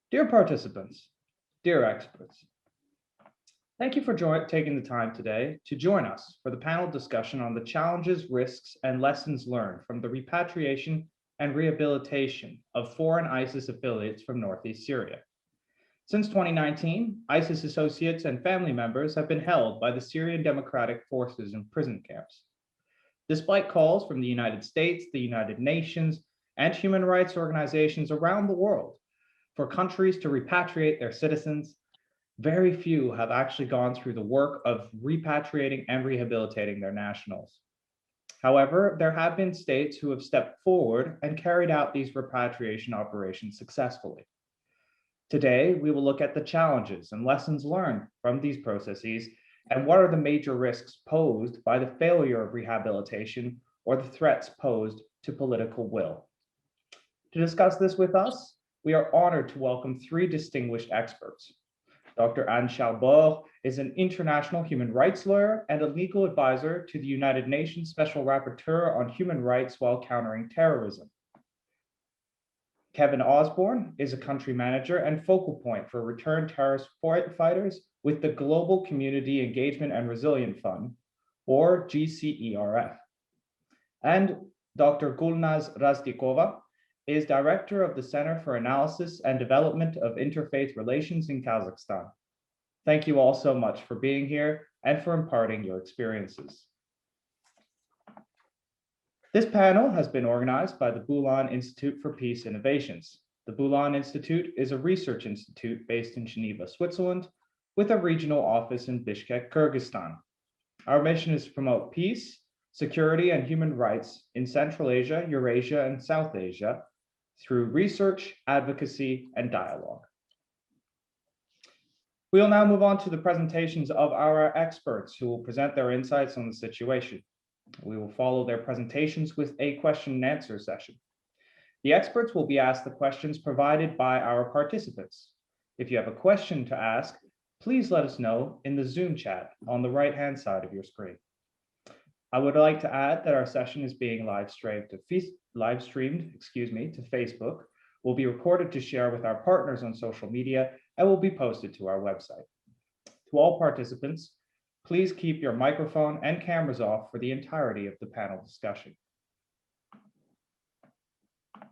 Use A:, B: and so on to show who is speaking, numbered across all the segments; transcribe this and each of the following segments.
A: Dear participants, dear experts, thank you for taking the time today to join us for the panel discussion on the challenges, risks, and lessons learned from the repatriation and rehabilitation of foreign ISIS affiliates from Northeast Syria. Since 2019, ISIS associates and family members have been held by the Syrian Democratic Forces in prison camps. Despite calls from the United States, the United Nations, and human rights organizations around the world for countries to repatriate their citizens, very few have actually gone through the work of repatriating and rehabilitating their nationals. However, there have been states who have stepped forward and carried out these repatriation operations successfully. Today, we will look at the challenges and lessons learned from these processes and what are the major risks posed by the failure of rehabilitation or the threats posed to political will. To discuss this with us, we are honored to welcome three distinguished experts. Dr. Anne Chalbor is an international human rights lawyer and a legal advisor to the United Nations Special Rapporteur on Human Rights while Countering Terrorism. Kevin Osborne is a country manager and focal point for returned terrorist fighters with the Global Community Engagement and Resilience Fund, or GCERF. And Dr. Gulnaz Razdikova is director of the Center for Analysis and Development of Interfaith Relations in Kazakhstan. Thank you all so much for being here and for imparting your experiences. This panel has been organized by the Bulan Institute for Peace Innovations. The Bulan Institute is a research institute based in Geneva, Switzerland, with a regional office in Bishkek, Kyrgyzstan. Our mission is to promote peace, security, and human rights in Central Asia, Eurasia, and South Asia through research, advocacy, and dialogue. We will now move on to the presentations of our experts who will present their insights on the situation. We will follow their presentations with a question and answer session. The experts will be asked the questions provided by our participants. If you have a question to ask, please let us know in the Zoom chat on the right-hand side of your screen. I would like to add that our session is being live streamed to Facebook, will be recorded to share with our partners on social media, and will be posted to our website. To all participants, please keep your microphone and cameras off for the entirety of the panel discussion.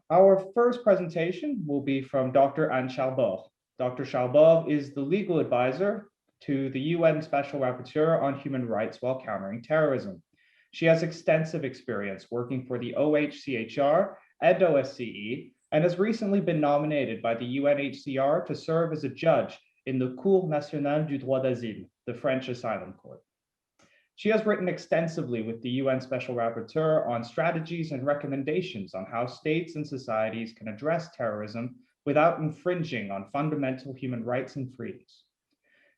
A: Our first presentation will be from Dr. Anne Chalbor. Dr. Chalbor is the legal advisor to the UN Special Rapporteur on Human Rights while Countering Terrorism. She has extensive experience working for the OHCHR and OSCE and has recently been nominated by the UNHCR to serve as a judge in the Cour nationale du droit d'asile, the French asylum court. She has written extensively with the UN Special Rapporteur on strategies and recommendations on how states and societies can address terrorism without infringing on fundamental human rights and freedoms.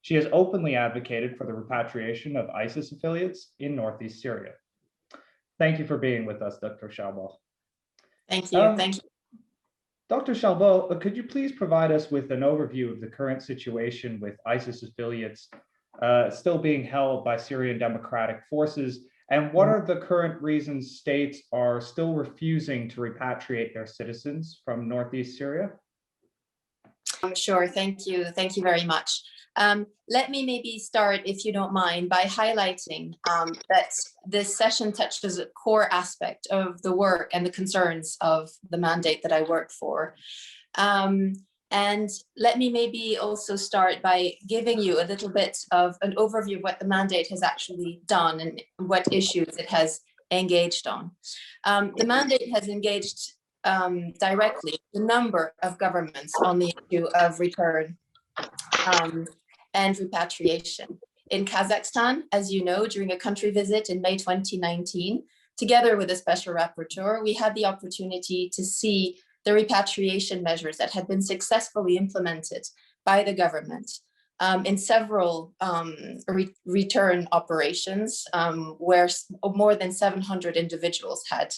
A: She has openly advocated for the repatriation of ISIS affiliates in Northeast Syria. Thank you for being with us, Dr. Chalbor.
B: Thank you. Thank you.
A: Dr. Chalbor, could you please provide us with an overview of the current situation with ISIS affiliates still being held by Syrian Democratic Forces, and what are the current reasons states are still refusing to repatriate their citizens from Northeast Syria?
B: Sure, thank you. Thank you very much. Let me maybe start, if you don't mind, by highlighting that this session touches a core aspect of the work and the concerns of the mandate that I work for. And let me maybe also start by giving you a little bit of an overview of what the mandate has actually done and what issues it has engaged on. The mandate has engaged directly a number of governments on the issue of return and repatriation. In Kazakhstan, as you know, during a country visit in May 2019, together with a special rapporteur, we had the opportunity to see the repatriation measures that had been successfully implemented by the government in several return operations where more than 700 individuals had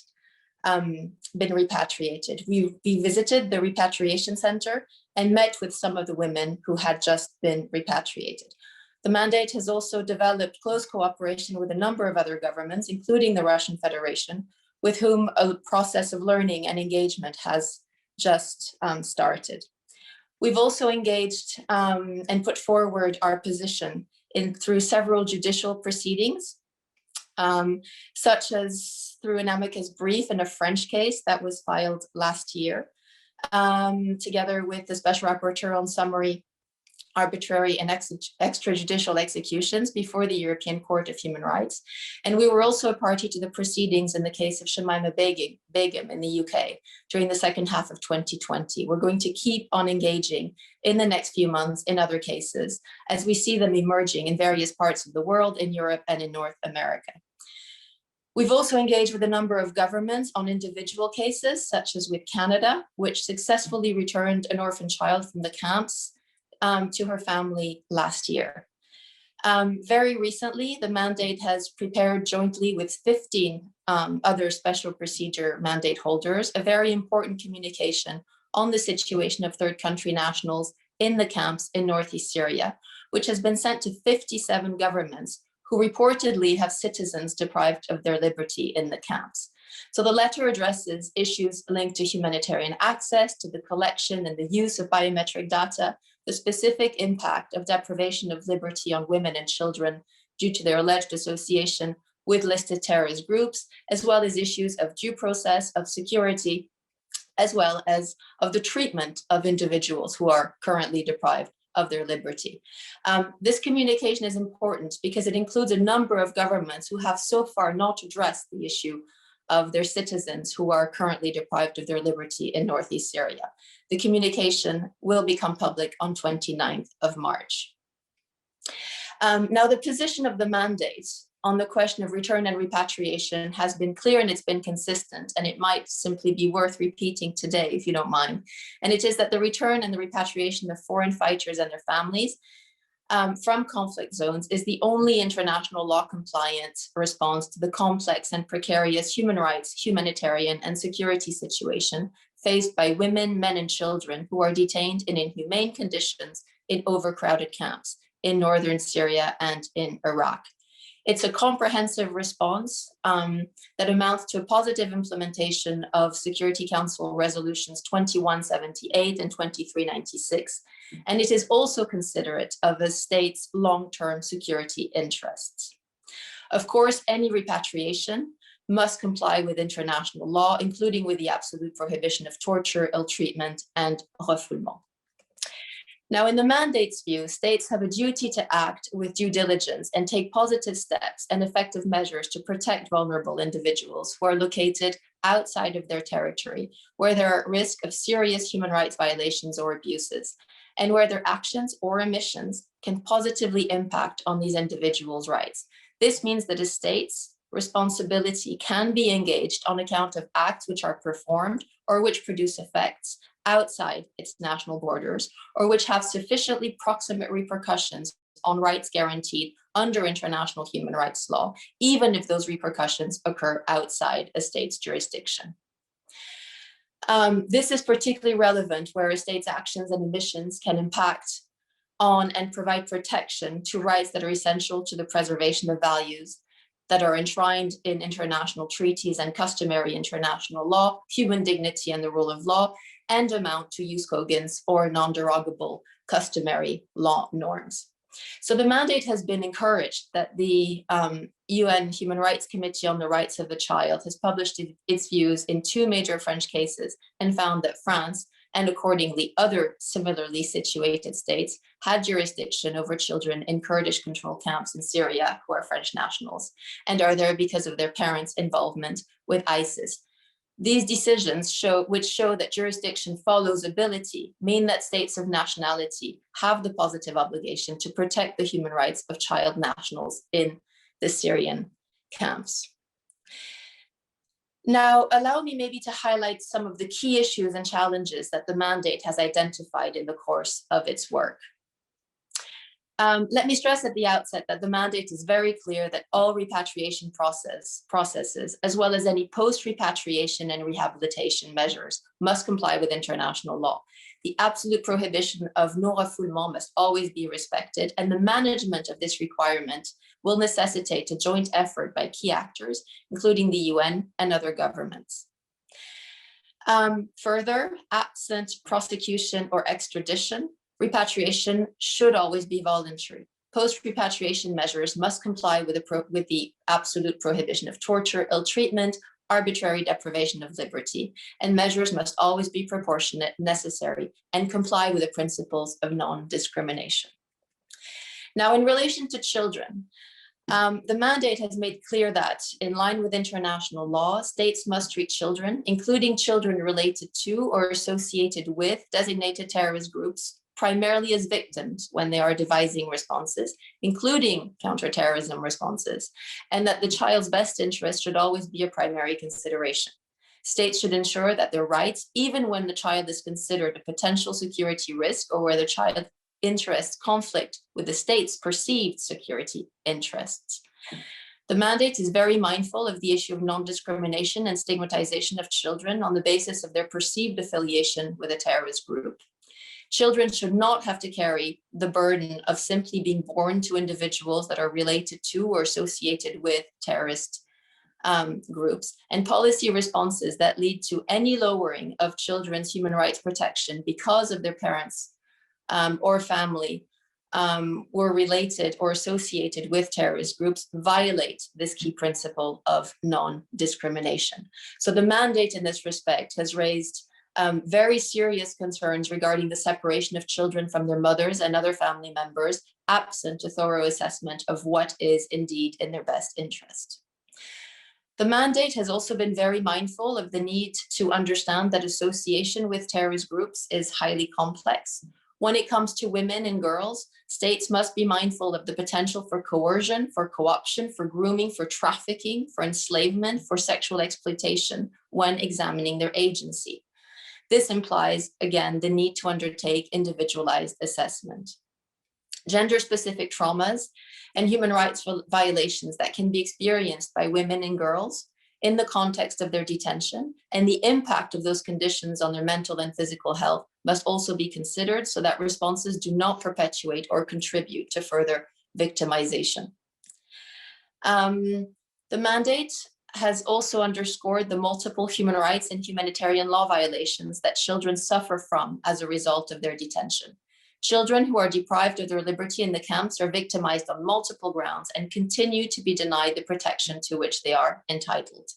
B: been repatriated. We visited the repatriation center and met with some of the women who had just been repatriated. The mandate has also developed close cooperation with a number of other governments, including the Russian Federation, with whom a process of learning and engagement has just started. We've also engaged and put forward our position through several judicial proceedings, such as through an amicus brief in a French case that was filed last year, together with the Special Rapporteur on summary, arbitrary and extrajudicial executions before the European Court of Human Rights. And we were also a party to the proceedings in the case of Shamima Begum in the UK during the second half of 2020. We're going to keep on engaging in the next few months in other cases as we see them emerging in various parts of the world, in Europe and in North America. We've also engaged with a number of governments on individual cases, such as with Canada, which successfully returned an orphan child from the camps to her family last year. Very recently, the mandate has prepared jointly with 15 other special procedure mandate holders, a very important communication on the situation of third country nationals in the camps in Northeast Syria, which has been sent to 57 governments who reportedly have citizens deprived of their liberty in the camps. So the letter addresses issues linked to humanitarian access, to the collection and the use of biometric data, the specific impact of deprivation of liberty on women and children due to their alleged association with listed terrorist groups, as well as issues of due process, of security, as well as of the treatment of individuals who are currently deprived of their liberty. This communication is important because it includes a number of governments who have so far not addressed the issue of their citizens who are currently deprived of their liberty in Northeast Syria. The communication will become public on 29th of March. Now, the position of the mandate on the question of return and repatriation has been clear and it's been consistent, and it might simply be worth repeating today, if you don't mind. And it is that the return and the repatriation of foreign fighters and their families from conflict zones is the only international law compliant response to the complex and precarious human rights, humanitarian and security situation faced by women, men and children who are detained in inhumane conditions in overcrowded camps in northern Syria and in Iraq. It's a comprehensive response that amounts to a positive implementation of Security Council resolutions 2178 and 2396. And it is also considerate of a state's long-term security interests. Of course, any repatriation must comply with international law, including with the absolute prohibition of torture, ill treatment, and refoulement. Now, in the mandate's view, states have a duty to act with due diligence and take positive steps and effective measures to protect vulnerable individuals who are located outside of their territory, where they're at risk of serious human rights violations or abuses, and where their actions or omissions can positively impact on these individuals' rights. This means that a state's responsibility can be engaged on account of acts which are performed or which produce effects outside its national borders, or which have sufficiently proximate repercussions on rights guaranteed under international human rights law, even if those repercussions occur outside a state's jurisdiction. This is particularly relevant where a state's actions and omissions can impact on and provide protection to rights that are essential to the preservation of values that are enshrined in international treaties and customary international law, human dignity and the rule of law, and amount to jus cogens or non-derogable customary law norms. So the mandate has been encouraged that the UN Human Rights Committee on the Rights of the Child has published its views in 2 major French cases and found that France, and accordingly other similarly situated states, had jurisdiction over children in Kurdish controlled camps in Syria who are French nationals and are there because of their parents' involvement with ISIS. These decisions which show that jurisdiction follows ability, mean that states of nationality have the positive obligation to protect the human rights of child nationals in the Syrian camps. Now, allow me maybe to highlight some of the key issues and challenges that the mandate has identified in the course of its work. Let me stress at the outset that the mandate is very clear that all repatriation processes, as well as any post-repatriation and rehabilitation measures, must comply with international law. The absolute prohibition of non-refoulement must always be respected, and the management of this requirement will necessitate a joint effort by key actors, including the UN and other governments. Further, absent prosecution or extradition, repatriation should always be voluntary. Post-repatriation measures must comply with the absolute prohibition of torture, ill treatment, arbitrary deprivation of liberty, and measures must always be proportionate, necessary, and comply with the principles of non-discrimination. Now, in relation to children, the mandate has made clear that, in line with international law, states must treat children, including children related to or associated with designated terrorist groups, primarily as victims when they are devising responses, including counterterrorism responses, and that the child's best interest should always be a primary consideration. States should ensure that their rights, even when the child is considered a potential security risk or where the child's interests conflict with the state's perceived security interests. The mandate is very mindful of the issue of non-discrimination and stigmatization of children on the basis of their perceived affiliation with a terrorist group. Children should not have to carry the burden of simply being born to individuals that are related to or associated with terrorist groups, and policy responses that lead to any lowering of children's human rights protection because of their parents or family were related or associated with terrorist groups violate this key principle of non-discrimination. So the mandate in this respect has raised very serious concerns regarding the separation of children from their mothers and other family members, absent a thorough assessment of what is indeed in their best interest. The mandate has also been very mindful of the need to understand that association with terrorist groups is highly complex. When it comes to women and girls, states must be mindful of the potential for coercion, for co-option, for grooming, for trafficking, for enslavement, for sexual exploitation when examining their agency. This implies, again, the need to undertake individualized assessment. Gender-specific traumas and human rights violations that can be experienced by women and girls in the context of their detention and the impact of those conditions on their mental and physical health must also be considered so that responses do not perpetuate or contribute to further victimization. The mandate has also underscored the multiple human rights and humanitarian law violations that children suffer from as a result of their detention. Children who are deprived of their liberty in the camps are victimized on multiple grounds and continue to be denied the protection to which they are entitled.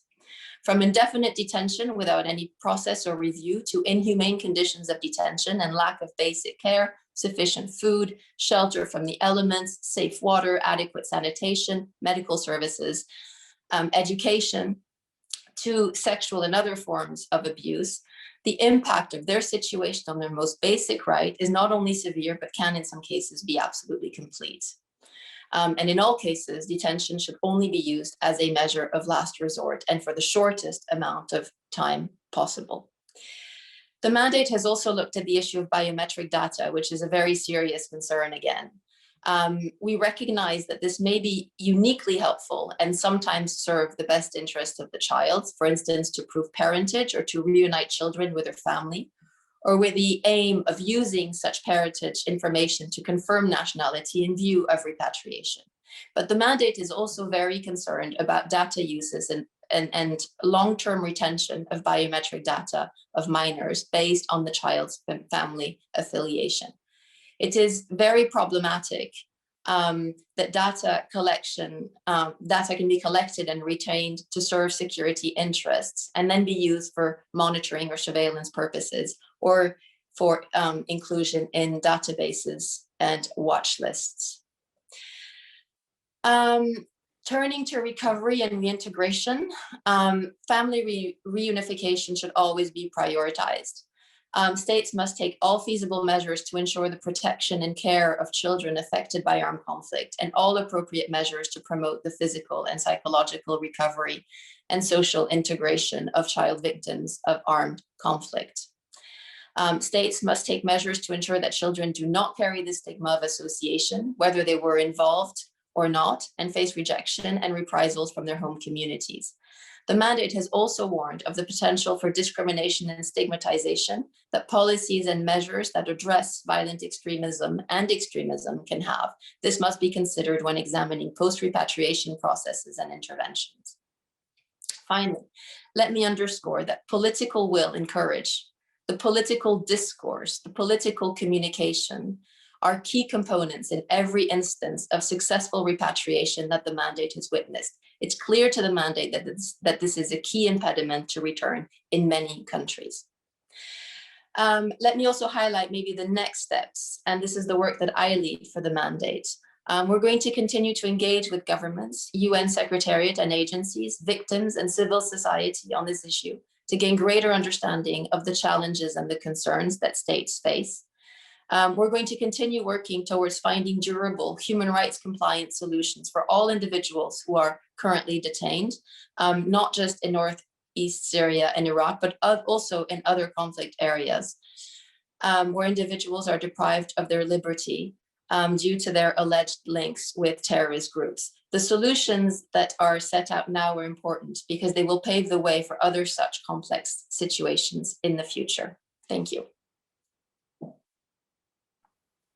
B: From indefinite detention without any process or review to inhumane conditions of detention and lack of basic care, sufficient food, shelter from the elements, safe water, adequate sanitation, medical services, education, to sexual and other forms of abuse, the impact of their situation on their most basic right is not only severe, but can in some cases be absolutely complete. And in all cases, detention should only be used as a measure of last resort and for the shortest amount of time possible. The mandate has also looked at the issue of biometric data, which is a very serious concern again. We recognize that this may be uniquely helpful and sometimes serve the best interest of the child, for instance, to prove parentage or to reunite children with their family, or with the aim of using such parentage information to confirm nationality in view of repatriation. But the mandate is also very concerned about data uses and long-term retention of biometric data of minors based on the child's family affiliation. It is very problematic that data can be collected and retained to serve security interests and then be used for monitoring or surveillance purposes or for inclusion in databases and watch lists. Turning to recovery and reintegration, family reunification should always be prioritized. States must take all feasible measures to ensure the protection and care of children affected by armed conflict and all appropriate measures to promote the physical and psychological recovery and social integration of child victims of armed conflict. States must take measures to ensure that children do not carry the stigma of association, whether they were involved or not, and face rejection and reprisals from their home communities. The mandate has also warned of the potential for discrimination and stigmatization that policies and measures that address violent extremism can have. This must be considered when examining post-repatriation processes and interventions. Finally, let me underscore that political will and courage, the political discourse, the political communication are key components in every instance of successful repatriation that the mandate has witnessed. It's clear to the mandate that this is a key impediment to return in many countries. Let me also highlight maybe the next steps, and this is the work that I lead for the mandate. We're going to continue to engage with governments, UN Secretariat and agencies, victims and civil society on this issue to gain greater understanding of the challenges and the concerns that states face. We're going to continue working towards finding durable human rights compliant solutions for all individuals who are currently detained, not just in northeast Syria and Iraq, but also in other conflict areas where individuals are deprived of their liberty due to their alleged links with terrorist groups. The solutions that are set out now are important because they will pave the way for other such complex situations in the future. Thank you.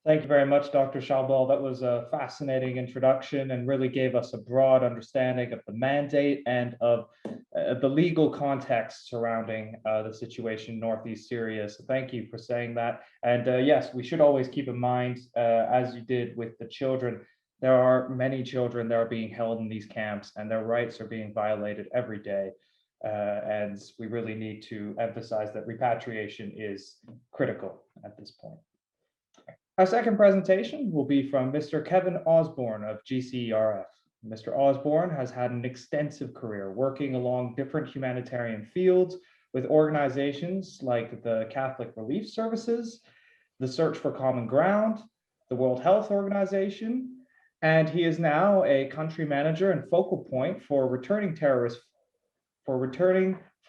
A: Thank you very much, Dr. Shalbal. That was a fascinating introduction and really gave us a broad understanding of the mandate and of the legal context surrounding the situation in Northeast Syria. So thank you for saying that. And yes, we should always keep in mind, as you did with the children, there are many children that are being held in these camps and their rights are being violated every day. And we really need to emphasize that repatriation is critical at this point. Our second presentation will be from Mr. Kevin Osborne of GCERF. Mr. Osborne has had an extensive career working along different humanitarian fields with organizations like the Catholic Relief Services, the Search for Common Ground, the World Health Organization, and he is now a country manager and focal point for returning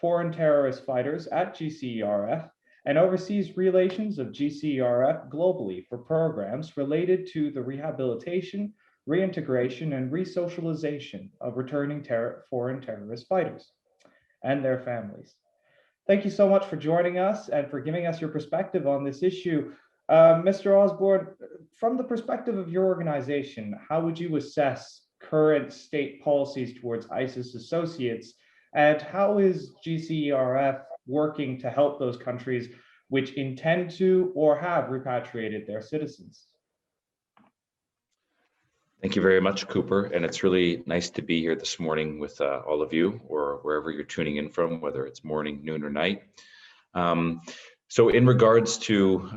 A: foreign terrorist fighters at GCERF, and oversees relations of GCERF globally for programs related to the rehabilitation, reintegration, and resocialization of returning foreign terrorist fighters and their families. Thank you so much for joining us and for giving us your perspective on this issue. Mr. Osborne, from the perspective of your organization, how would you assess current state policies towards ISIS associates, and how is GCERF working to help those countries which intend to or have repatriated their citizens?
C: Thank you very much, Cooper. And it's really nice to be here this morning with all of you, or wherever you're tuning in from, whether it's morning, noon, or night. So in regards to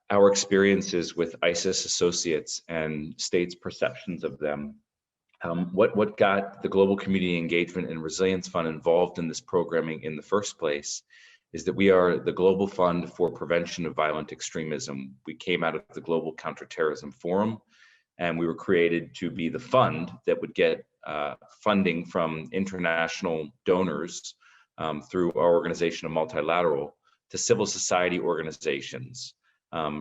C: our experiences with ISIS associates and states' perceptions of them, what got the Global Community Engagement and Resilience Fund involved in this programming in the first place is that we are the Global Fund for Prevention of Violent Extremism. We came out of the Global Counterterrorism Forum, and we were created to be the fund that would get funding from international donors through our organization of Multilateral to civil society organizations,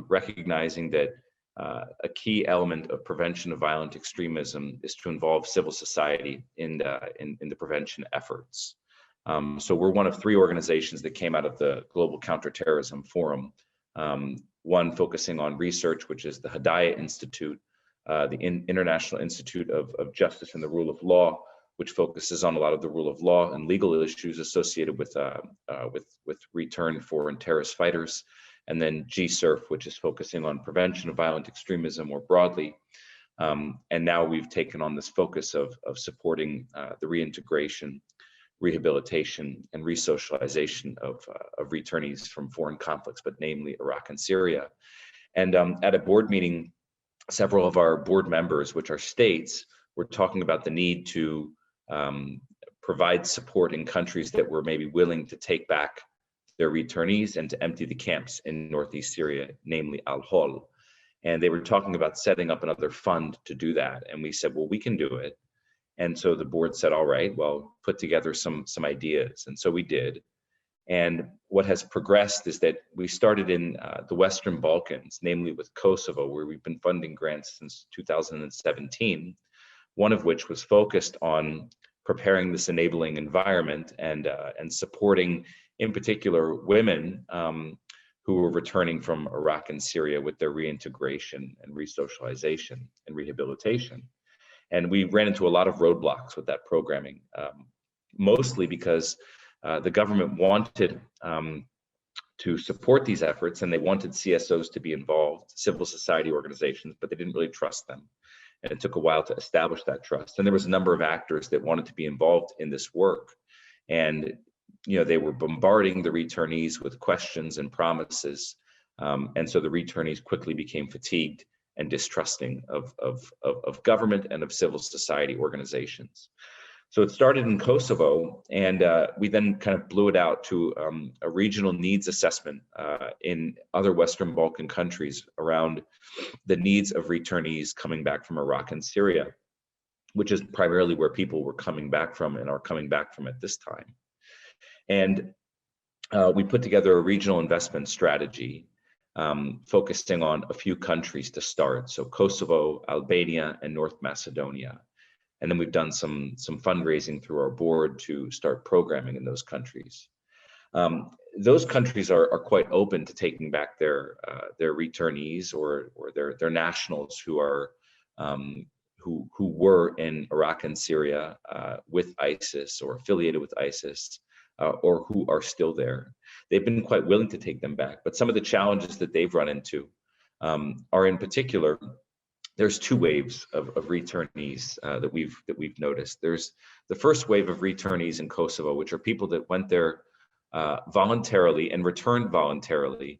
C: recognizing that a key element of prevention of violent extremism is to involve civil society in the prevention efforts. So we're one of 3 organizations that came out of the Global Counterterrorism Forum, one focusing on research, which is the Hidayah Institute, the International Institute of Justice and the Rule of Law, which focuses on a lot of the rule of law and legal issues associated with returned foreign terrorist fighters. And then GCERF, which is focusing on prevention of violent extremism more broadly. And now we've taken on this focus of supporting the reintegration, rehabilitation, and resocialization of returnees from foreign conflicts, but namely Iraq and Syria. And at a board meeting, several of our board members, which are states, were talking about the need to provide support in countries that were maybe willing to take back their returnees and to empty the camps in Northeast Syria, namely Al-Hol. And they were talking about setting up another fund to do that. And we said, well, we can do it. And so the board said, all right, well, put together some ideas. And so we did. And what has progressed is that we started in the Western Balkans, namely with Kosovo, where we've been funding grants since 2017, one of which was focused on preparing this enabling environment and supporting, in particular, women who were returning from Iraq and Syria with their reintegration and resocialization and rehabilitation. And we ran into a lot of roadblocks with that programming, mostly because the government wanted to support these efforts, and they wanted CSOs to be involved, civil society organizations, but they didn't really trust them. And it took a while to establish that trust. And there was a number of actors that wanted to be involved in this work. And they were bombarding the returnees with questions and promises. And so the returnees quickly became fatigued and distrusting of government and of civil society organizations. So it started in Kosovo, and we then kind of blew it out to a regional needs assessment in other Western Balkan countries around the needs of returnees coming back from Iraq and Syria, which is primarily where people were coming back from and are coming back from at this time. And we put together a regional investment strategy focusing on a few countries to start. So Kosovo, Albania, and North Macedonia. And then we've done some fundraising through our board to start programming in those countries. Those countries are quite open to taking back their returnees or their nationals who are who were in Iraq and Syria with ISIS or affiliated with ISIS, or who are still there. They've been quite willing to take them back, but some of the challenges that they've run into are, in particular, there's two waves of returnees that we've noticed. There's the first wave of returnees in Kosovo, which are people that went there voluntarily and returned voluntarily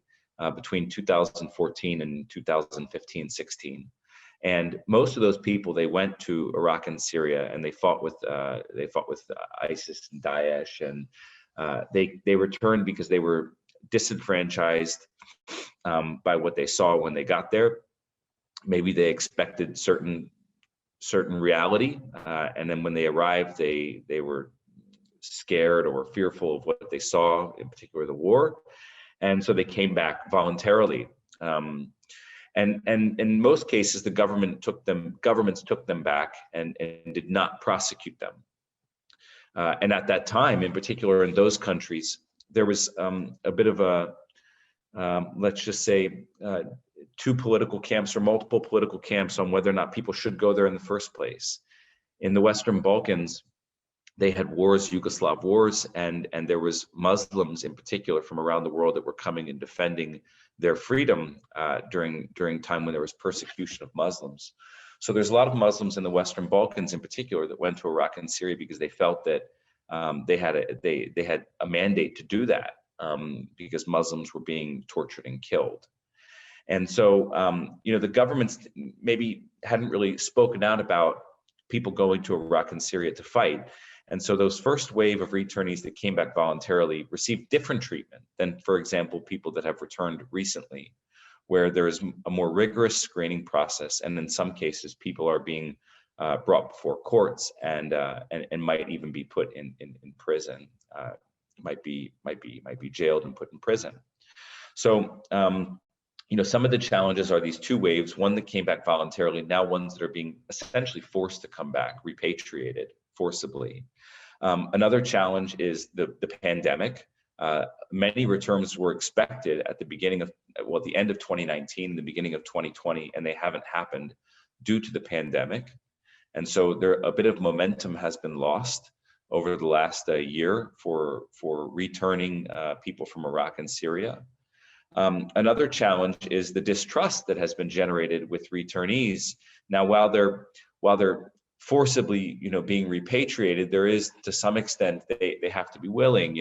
C: between 2014 and 2015-16. And most of those people, they went to Iraq and Syria, and they fought with ISIS and Daesh, and they returned because they were disenfranchised by what they saw when they got there. Maybe they expected certain reality, and then when they arrived, they were scared or fearful of what they saw, in particular the war, and so they came back voluntarily. And in most cases, the governments took them back and did not prosecute them. And at that time, in particular in those countries, there was a bit of a, let's just say, two political camps or multiple political camps on whether or not people should go there in the first place. In the Western Balkans, they had wars, Yugoslav wars, and there was Muslims in particular from around the world that were coming and defending their freedom during time when there was persecution of Muslims. So there's a lot of Muslims in the Western Balkans in particular that went to Iraq and Syria because they felt that they had a mandate to do that because Muslims were being tortured and killed. And so the governments maybe hadn't really spoken out about people going to Iraq and Syria to fight. And so those first wave of returnees that came back voluntarily received different treatment than, for example, people that have returned recently, where there is a more rigorous screening process. And in some cases, people are being brought before courts and might even be put in prison, might be jailed and put in prison. So, some of the challenges are these two waves, one that came back voluntarily, now ones that are being essentially forced to come back, repatriated forcibly. Another challenge is the pandemic. Many returns were expected at the beginning of, the end of 2019, the beginning of 2020, and they haven't happened due to the pandemic. And so a bit of momentum has been lost over the last year for returning people from Iraq and Syria. Another challenge is the distrust that has been generated with returnees. Now, while they're forcibly, being repatriated, there is, to some extent, they have to be willing.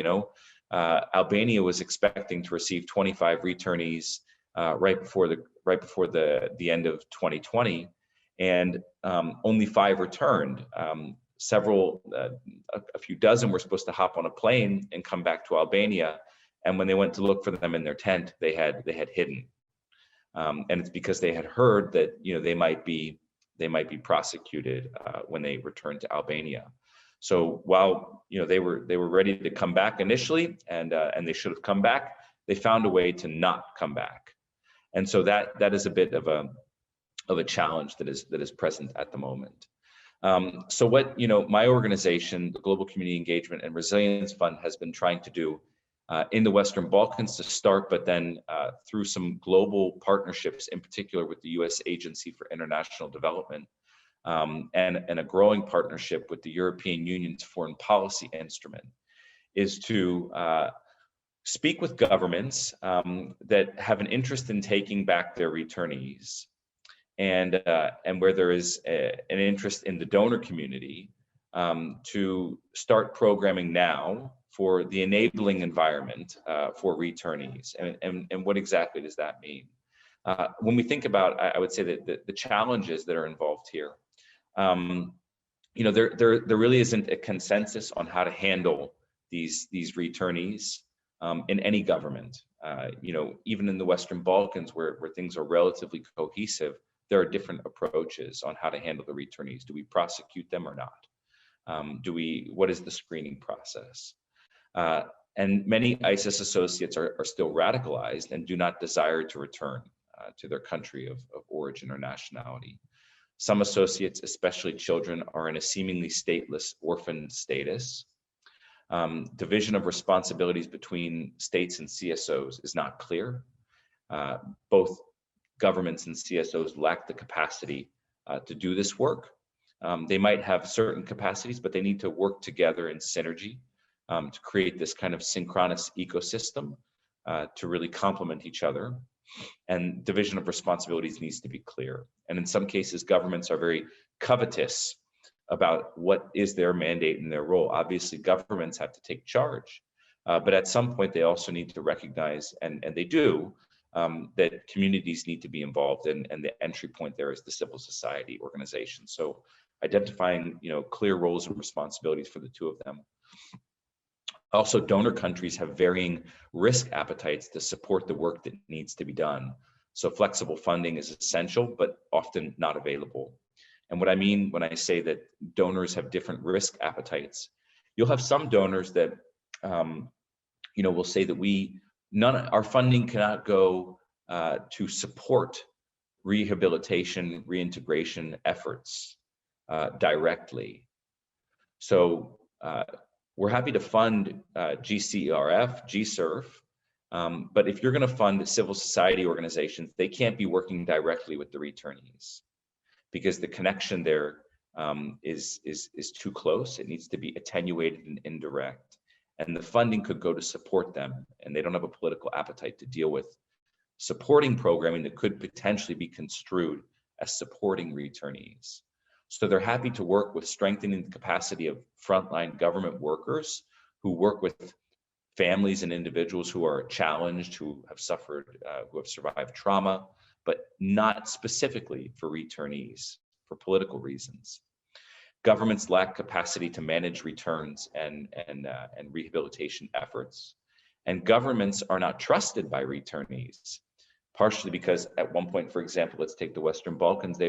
C: Albania was expecting to receive 25 returnees right before the end of 2020, and only 5 returned. A few dozen were supposed to hop on a plane and come back to Albania. And when they went to look for them in their tent, they had hidden, and it's because they had heard that they might be prosecuted when they returned to Albania. So while they were ready to come back initially, and they should have come back, they found a way to not come back, and so that is a bit of a challenge that is present at the moment. So what my organization, the Global Community Engagement and Resilience Fund, has been trying to do in the Western Balkans to start, but then through some global partnerships, in particular with the U.S. Agency for International Development, and a growing partnership with the European Union's foreign policy instrument, is to speak with governments that have an interest in taking back their returnees, and where there is an interest in the donor community to start programming now for the enabling environment for returnees. And what exactly does that mean? When we think about, I would say that the challenges that are involved here, you know, there really isn't a consensus on how to handle these returnees in any government. You know, even in the Western Balkans, where things are relatively cohesive, there are different approaches on how to handle the returnees. Do we prosecute them or not? What is the screening process? And many ISIS associates are still radicalized and do not desire to return to their country of origin or nationality. Some associates, especially children, are in a seemingly stateless orphan status. Division of responsibilities between states and CSOs is not clear. Both governments and CSOs lack the capacity to do this work. They might have certain capacities, but they need to work together in synergy to create this kind of synchronous ecosystem to really complement each other. And division of responsibilities needs to be clear. And in some cases, governments are very covetous about what is their mandate and their role. Obviously, governments have to take charge, but at some point they also need to recognize, and they do, that communities need to be involved, and the entry point there is the civil society organization. So identifying, you know, clear roles and responsibilities for the two of them. Also, donor countries have varying risk appetites to support the work that needs to be done. So flexible funding is essential, but often not available. And what I mean when I say that donors have different risk appetites, you'll have some donors that, you know, will say that our funding cannot go to support rehabilitation, reintegration efforts directly. So we're happy to fund GCRF, GSERF, but if you're going to fund civil society organizations, they can't be working directly with the returnees because the connection there is too close. It needs to be attenuated and indirect, and the funding could go to support them, and they don't have a political appetite to deal with supporting programming that could potentially be construed as supporting returnees. So they're happy to work with strengthening the capacity of frontline government workers who work with families and individuals who are challenged, who have survived trauma, but not specifically for returnees for political reasons. Governments lack capacity to manage returns and rehabilitation efforts, and governments are not trusted by returnees, partially because at one point, for example, let's take the Western Balkans,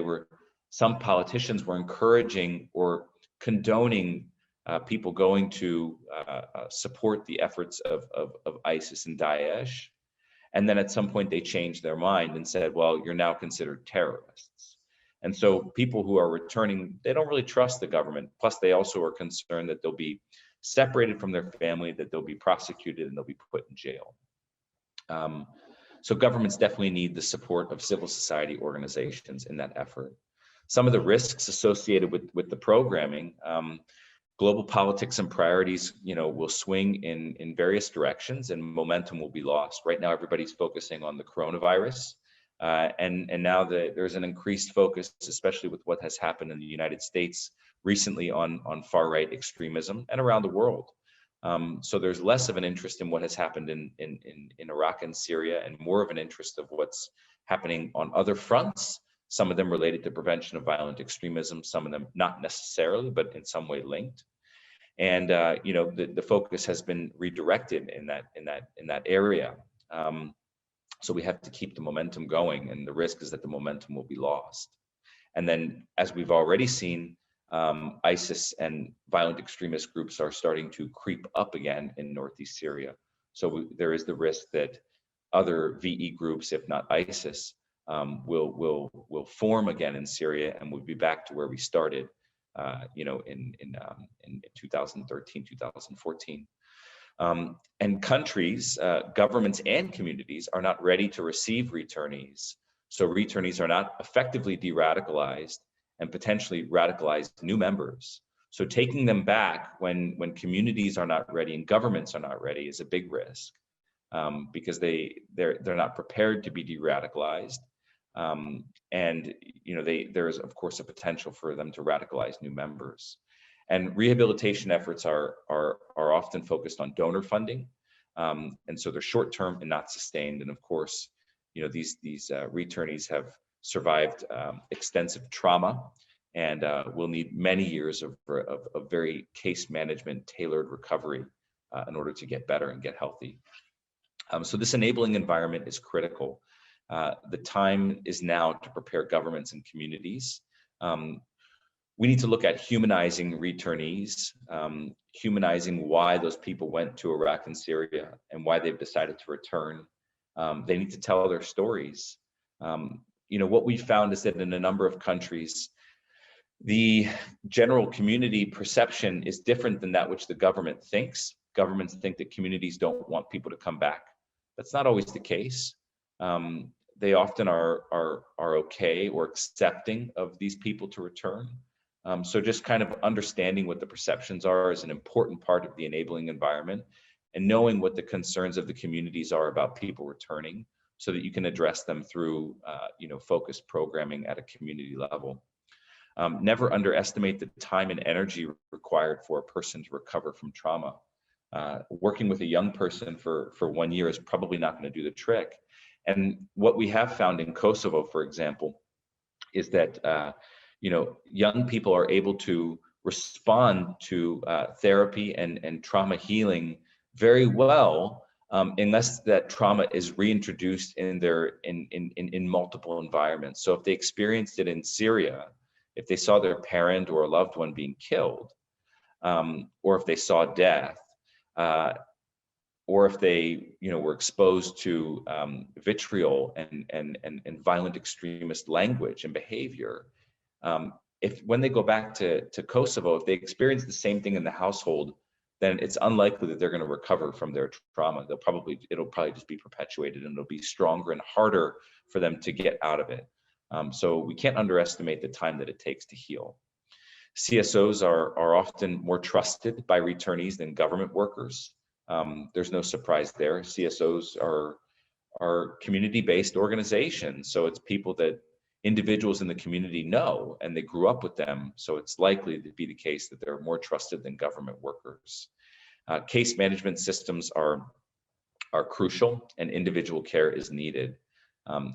C: some politicians were encouraging or condoning people going to support the efforts of ISIS and Daesh. And then at some point they changed their mind and said, well, you're now considered terrorists. And so people who are returning, they don't really trust the government. Plus they also are concerned that they'll be separated from their family, that they'll be prosecuted and they'll be put in jail. So governments definitely need the support of civil society organizations in that effort. Some of the risks associated with the programming, global politics and priorities, you know, will swing in various directions and momentum will be lost. Right now, everybody's focusing on the coronavirus. And now there's an increased focus, especially with what has happened in the United States recently on far-right extremism and around the world. So there's less of an interest in what has happened in Iraq and Syria and more of an interest of what's happening on other fronts, some of them related to prevention of violent extremism, some of them not necessarily, but in some way linked. And you know, the focus has been redirected in that area. So we have to keep the momentum going, and the risk is that the momentum will be lost. And then, as we've already seen, ISIS and violent extremist groups are starting to creep up again in northeast Syria. So there is the risk that other VE groups, if not ISIS, will form again in Syria, and we'll be back to where we started, you know, in 2013, 2014. And countries, governments, and communities are not ready to receive returnees. So returnees are not effectively de-radicalized and potentially radicalized new members. So taking them back when communities are not ready and governments are not ready is a big risk, because they're not prepared to be de-radicalized. And there is of course a potential for them to radicalize new members. And rehabilitation efforts are often focused on donor funding, and so they're short term and not sustained. And of course, these returnees have survived extensive trauma, and will need many years of very case management tailored recovery in order to get better and get healthy. So this enabling environment is critical. The time is now to prepare governments and communities. We need to look at humanizing returnees, humanizing why those people went to Iraq and Syria and why they've decided to return. They need to tell their stories. What we found is that in a number of countries, the general community perception is different than that which the government thinks. Governments think that communities don't want people to come back. That's not always the case. They often are okay or accepting of these people to return. So just kind of understanding what the perceptions are is an important part of the enabling environment, and knowing what the concerns of the communities are about people returning so that you can address them through focused programming at a community level. Never underestimate the time and energy required for a person to recover from trauma. Working with a young person for 1 year is probably not going to do the trick. And what we have found in Kosovo, for example, is that young people are able to respond to therapy and trauma healing very well, unless that trauma is reintroduced in multiple environments. So if they experienced it in Syria, if they saw their parent or a loved one being killed, or if they saw death, or if they were exposed to vitriol and violent extremist language and behavior, when they go back to Kosovo, if they experience the same thing in the household, then it's unlikely that they're going to recover from their trauma. It'll probably just be perpetuated, and it'll be stronger and harder for them to get out of it. So we can't underestimate the time that it takes to heal. CSOs are often more trusted by returnees than government workers. There's no surprise there. CSOs are community-based organizations, so it's people that individuals in the community know, and they grew up with them, so it's likely to be the case that they're more trusted than government workers. Case management systems are crucial, and individual care is needed.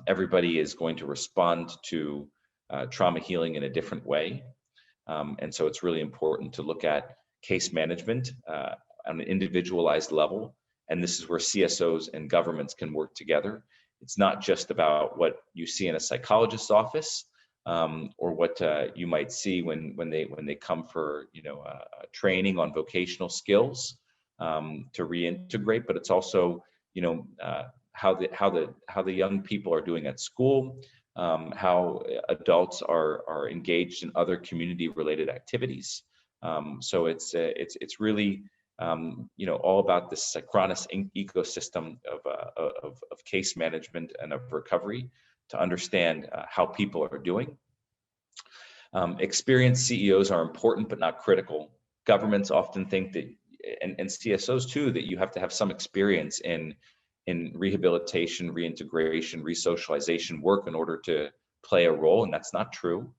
C: Everybody is going to respond to trauma healing in a different way, and so it's really important to look at case management on an individualized level, and this is where CSOs and governments can work together. It's not just about what you see in a psychologist's office, or what you might see when they come for training on vocational skills to reintegrate, but it's also how the young people are doing at school, how adults are engaged in other community-related activities. So it's really all about this synchronous ecosystem of case management and of recovery to understand how people are doing. Experienced CEOs are important but not critical. Governments often think that, and CSOs too, that you have to have some experience in rehabilitation, reintegration, resocialization work in order to play a role, and that's not true.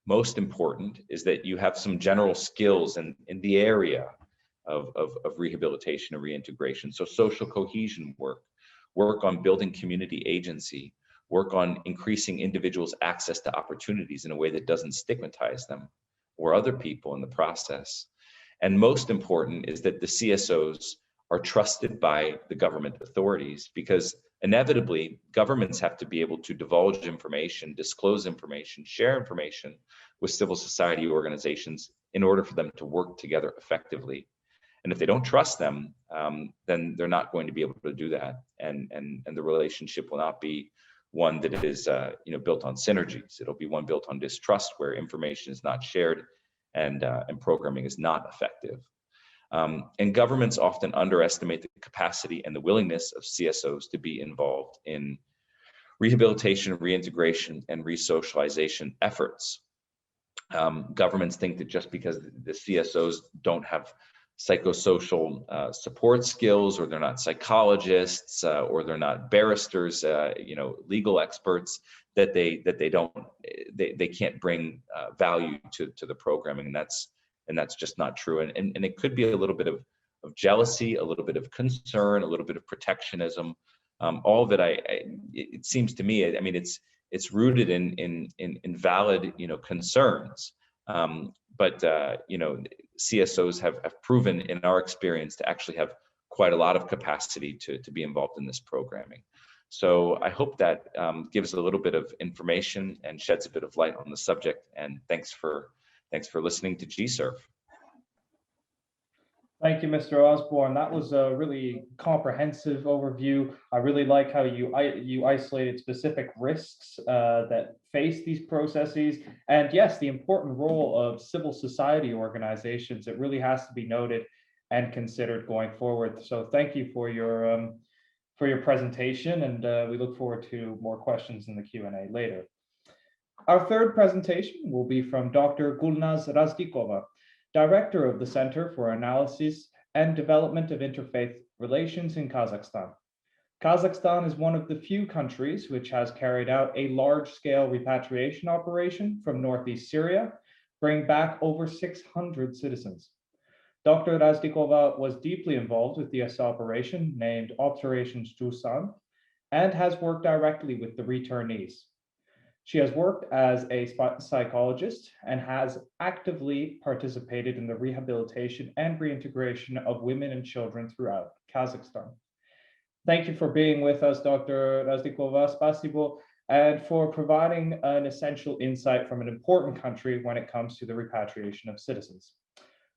C: Most important is that you have some general skills in the area of rehabilitation and reintegration. So social cohesion work on building community agency, work on increasing individuals' access to opportunities in a way that doesn't stigmatize them or other people in the process. And most important is that the CSOs are trusted by the government authorities, because inevitably governments have to be able to divulge information, disclose information, share information with civil society organizations in order for them to work together effectively. And if they don't trust them, then they're not going to be able to do that, and the relationship will not be one that is built on synergies. It'll be one built on distrust, where information is not shared and programming is not effective. And governments often underestimate the capacity and the willingness of CSOs to be involved in rehabilitation, reintegration, and resocialization efforts. Governments think that just because the CSOs don't have psychosocial support skills, or they're not psychologists, or they're not barristers, legal experts, that they can't bring value to the programming, and that's just not true. And it could be a little bit of jealousy, a little bit of concern, a little bit of protectionism. All of it, it seems to me, I mean, it's rooted in valid, concerns. But CSOs have proven in our experience to actually have quite a lot of capacity to be involved in this programming. So I hope that gives a little bit of information and sheds a bit of light on the subject. And thanks for listening to GServe.
A: Thank you, Mr. Osborne. That was a really comprehensive overview. I really like how you isolated specific risks that face these processes. And yes, the important role of civil society organizations, it really has to be noted and considered going forward. So thank you for your presentation, and we look forward to more questions in the Q&A later. Our third presentation will be from Dr. Gulnaz Razdikova, Director of the Center for Analysis and Development of Interfaith Relations in Kazakhstan. Kazakhstan is one of the few countries which has carried out a large-scale repatriation operation from northeast Syria, bringing back over 600 citizens. Dr. Razdikova was deeply involved with this operation named Operation Jusan and has worked directly with the returnees. She has worked as a psychologist and has actively participated in the rehabilitation and reintegration of women and children throughout Kazakhstan. Thank you for being with us, Dr. Razdikova, spasibo, and for providing an essential insight from an important country when it comes to the repatriation of citizens.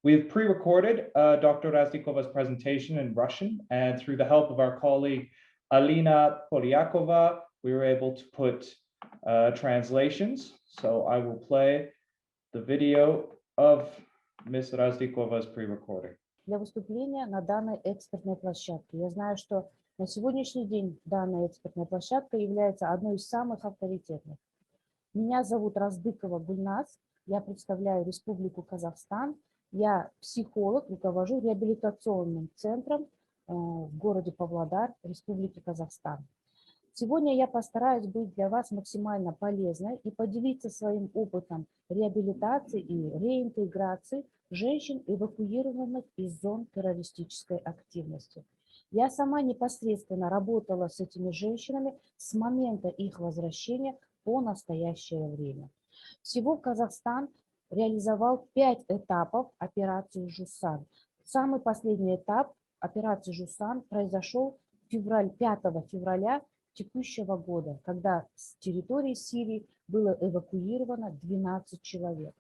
A: We've pre-recorded Dr. Razdikova's presentation in Russian, and through the help of our colleague Alina Polyakova, we were able to put translations. So I will play the video of Ms. Razdikova's pre-recording.
D: Для выступления на данной экспертной площадке. Я знаю, что на сегодняшний день данная экспертная площадка является одной из самых авторитетных. Меня зовут Раздыкова Гульназ, я представляю Республику Казахстан, я психолог, руковожу реабилитационным центром в городе Павлодар, Республики Казахстан. Сегодня я постараюсь быть для вас максимально полезной и поделиться своим опытом реабилитации и реинтеграции женщин, эвакуированных из зон террористической активности. Я сама непосредственно работала с этими женщинами с момента их возвращения по настоящее время. Всего Казахстан реализовал 5 этапов операции «Жусан». Самый последний этап операции «Жусан» произошел 5 февраля текущего года, когда с территории Сирии было эвакуировано 12 человек.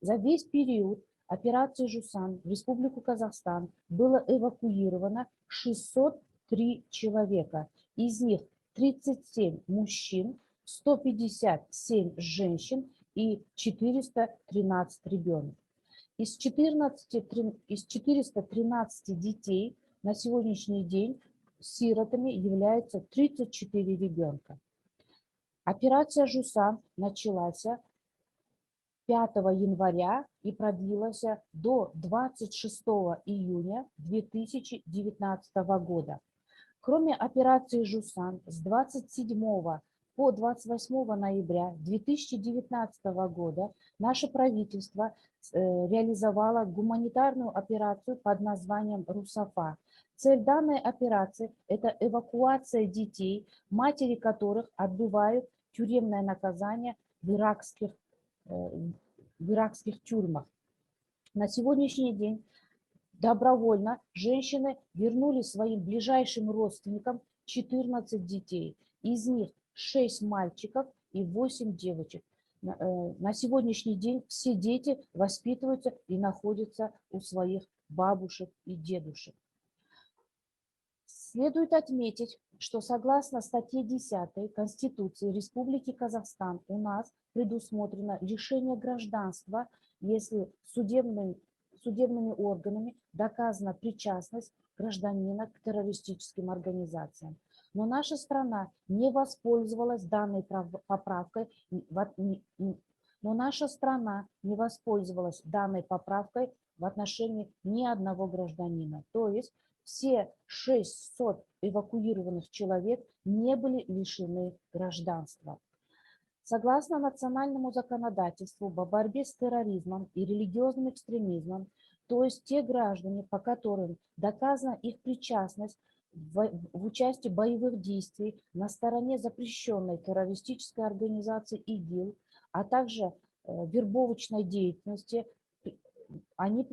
D: За весь период операции «Жусан» в Республику Казахстан было эвакуировано 603 человека, из них 37 мужчин, 157 женщин и 413 ребенок. Из 413 детей на сегодняшний день сиротами являются 34 ребенка. Операция «Жусан» началась 5 января и продлилась до 26 июня 2019 года. Кроме операции «Жусан», с 27 по 28 ноября 2019 года наше правительство реализовало гуманитарную операцию под названием «Русафа». Цель данной операции – это эвакуация детей, матери которых отбывают тюремное наказание в иракских тюрьмах. На сегодняшний день добровольно женщины вернули своим ближайшим родственникам 14 детей. Из них 6 мальчиков и 8 девочек. На сегодняшний день все дети воспитываются и находятся у своих бабушек и дедушек. Следует отметить, что согласно статье 10 Конституции Республики Казахстан у нас предусмотрено лишение гражданства, если судебными органами доказана причастность гражданина к террористическим организациям. Но наша страна не воспользовалась данной поправкой, Но наша страна не воспользовалась данной поправкой в отношении ни одного гражданина. То есть все 600 эвакуированных человек не были лишены гражданства. Согласно национальному законодательству по борьбе с терроризмом и религиозным экстремизмом, то есть те граждане, по которым доказана их причастность в участии боевых действий на стороне запрещенной террористической организации ИГИЛ, а также вербовочной деятельности, они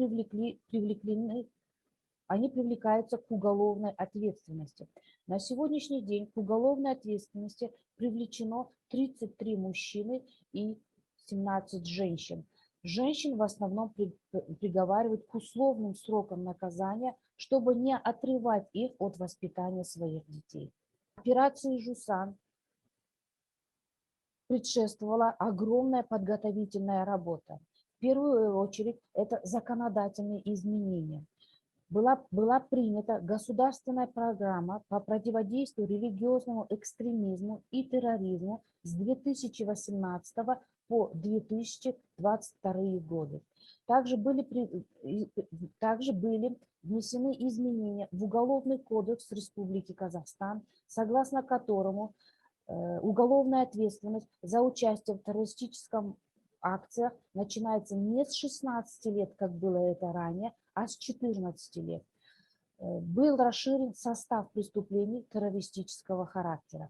D: привлекаются к уголовной ответственности. На сегодняшний день к уголовной ответственности привлечено 33 мужчины и 17 женщин. Женщин в основном приговаривают к условным срокам наказания, чтобы не отрывать их от воспитания своих детей. Операции «Жусан» предшествовала огромная подготовительная работа. В первую очередь это законодательные изменения. Была принята государственная программа по противодействию религиозному экстремизму и терроризму с 2018 по 2022 годы. Также были внесены изменения в Уголовный кодекс Республики Казахстан, согласно которому уголовная ответственность за участие в террористическом акциях начинается не с 16 лет, как было это ранее, а с 14 лет. Был расширен состав преступлений террористического характера.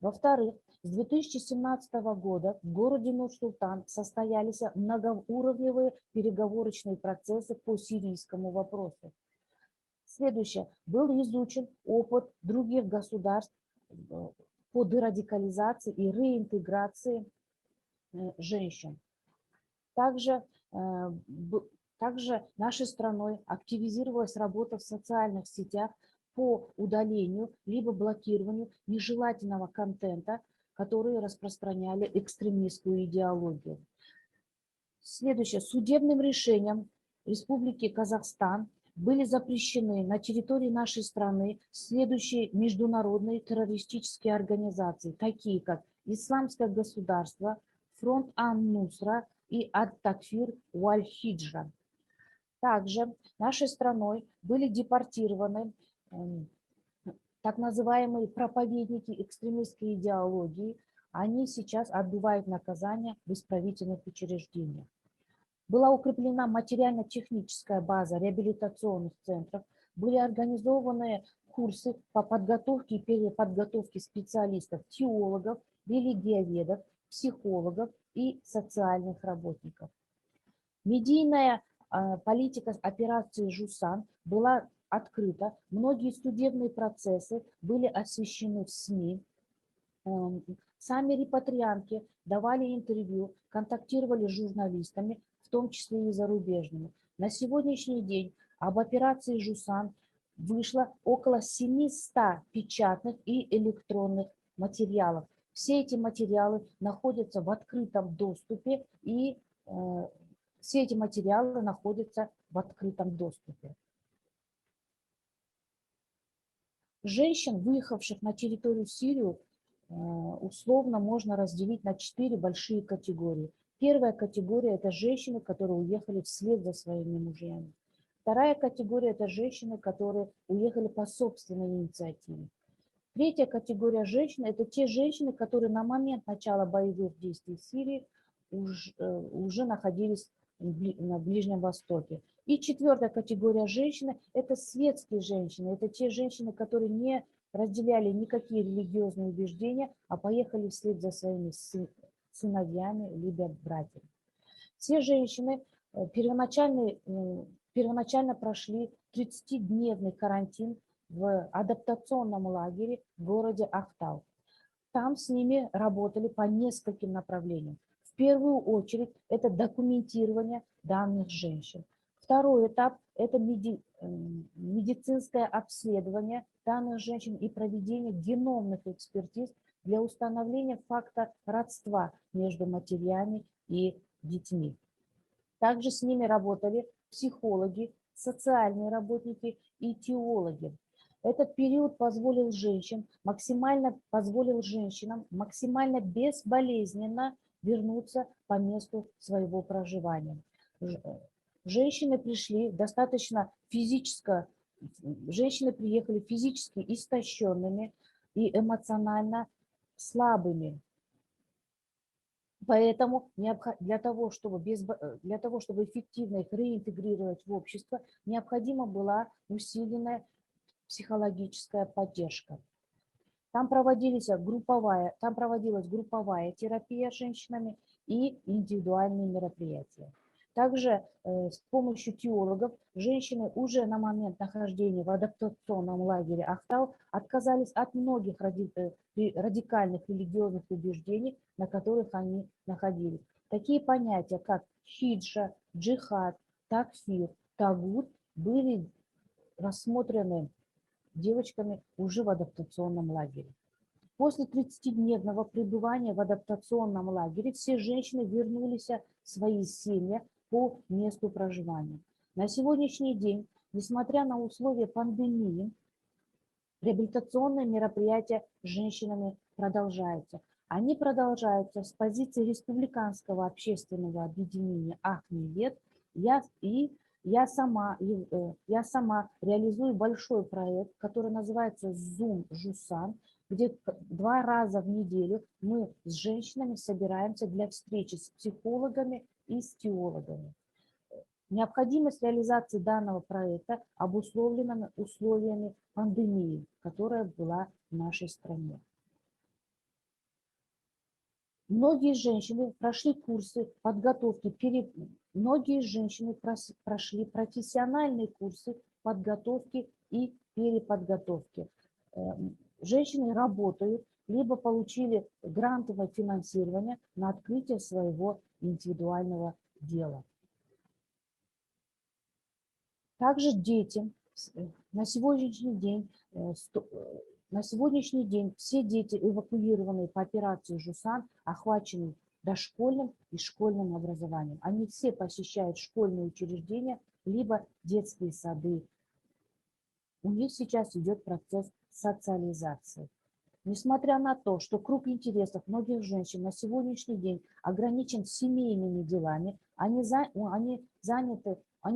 D: Во-вторых, с 2017 года в городе Нур-Султан состоялись многоуровневые переговорочные процессы по сирийскому вопросу. Следующее. Был изучен опыт других государств по дерадикализации и реинтеграции женщин. Также нашей страной активизировалась работа в социальных сетях по удалению либо блокированию нежелательного контента, который распространяли экстремистскую идеологию. Следующее. Судебным решением Республики Казахстан были запрещены на территории нашей страны следующие международные террористические организации, такие как Исламское государство, Фронт Ан-Нусра и Ат-Такфир Уаль-Хиджра. Также нашей страной были депортированы так называемые проповедники экстремистской идеологии. Они сейчас отбывают наказание в исправительных учреждениях. Была укреплена материально-техническая база реабилитационных центров, были организованы курсы по подготовке и переподготовке специалистов, теологов, религиоведов, психологов и социальных работников. Медийная политика операции «Жусан» была открыта, многие судебные процессы были освещены в СМИ. Сами репатрианты давали интервью, контактировали с журналистами, в том числе и зарубежными. На сегодняшний день об операции «Жусан» вышло около 700 печатных и электронных материалов. Все эти материалы находятся в открытом доступе Женщин, выехавших на территорию Сирии, условно можно разделить на 4 большие категории. Первая категория – это женщины, которые уехали вслед за своими мужьями. Вторая категория – это женщины, которые уехали по собственной инициативе. Третья категория женщин – это те женщины, которые на момент начала боевых действий в Сирии уже находились на Ближнем Востоке. И четвертая категория женщин – это светские женщины, это те женщины, которые не разделяли никакие религиозные убеждения, а поехали вслед за своими сыновьями либо братьями. Все женщины первоначально прошли 30-дневный карантин в адаптационном лагере в городе Ахтау. Там с ними работали по нескольким направлениям. В первую очередь это документирование данных женщин. Второй этап – это медицинское обследование данных женщин и проведение геномных экспертиз для установления факта родства между матерями и детьми. Также с ними работали психологи, социальные работники и теологи. Этот период позволил женщинам максимально безболезненно вернуться по месту своего проживания. Женщины пришли достаточно женщины приехали физически истощенными и эмоционально слабыми. Поэтому для того, чтобы эффективно их реинтегрировать в общество, необходима была усиленная психологическая поддержка. Там проводилась групповая терапия с женщинами и индивидуальные мероприятия. Также с помощью теологов женщины уже на момент нахождения в адаптационном лагере Ахтау отказались от многих радикальных религиозных убеждений, на которых они находились. Такие понятия, как хиджа, джихад, такфир, тагут были рассмотрены девочками уже в адаптационном лагере. После 30-дневного пребывания в адаптационном лагере все женщины вернулись в свои семьи по месту проживания. На сегодняшний день, несмотря на условия пандемии, реабилитационные мероприятия с женщинами продолжаются. Они продолжаются с позиции республиканского общественного объединения «Ахмевет». Я сама реализую большой проект, который называется Zoom Жусан, где 2 раза в неделю мы с женщинами собираемся для встречи с психологами и с теологами. Необходимость реализации данного проекта обусловлена условиями пандемии, которая была в нашей стране. Многие женщины прошли курсы подготовки, многие женщины прошли профессиональные курсы подготовки и переподготовки. Женщины работают, либо получили грантовое финансирование на открытие своего индивидуального дела. Также детям на сегодняшний день все дети, эвакуированные по операции Жусан, охвачены дошкольным и школьным образованием. Они все посещают школьные учреждения, либо детские сады. У них сейчас идет процесс социализации. Несмотря на то, что круг интересов многих женщин на сегодняшний день ограничен семейными делами, они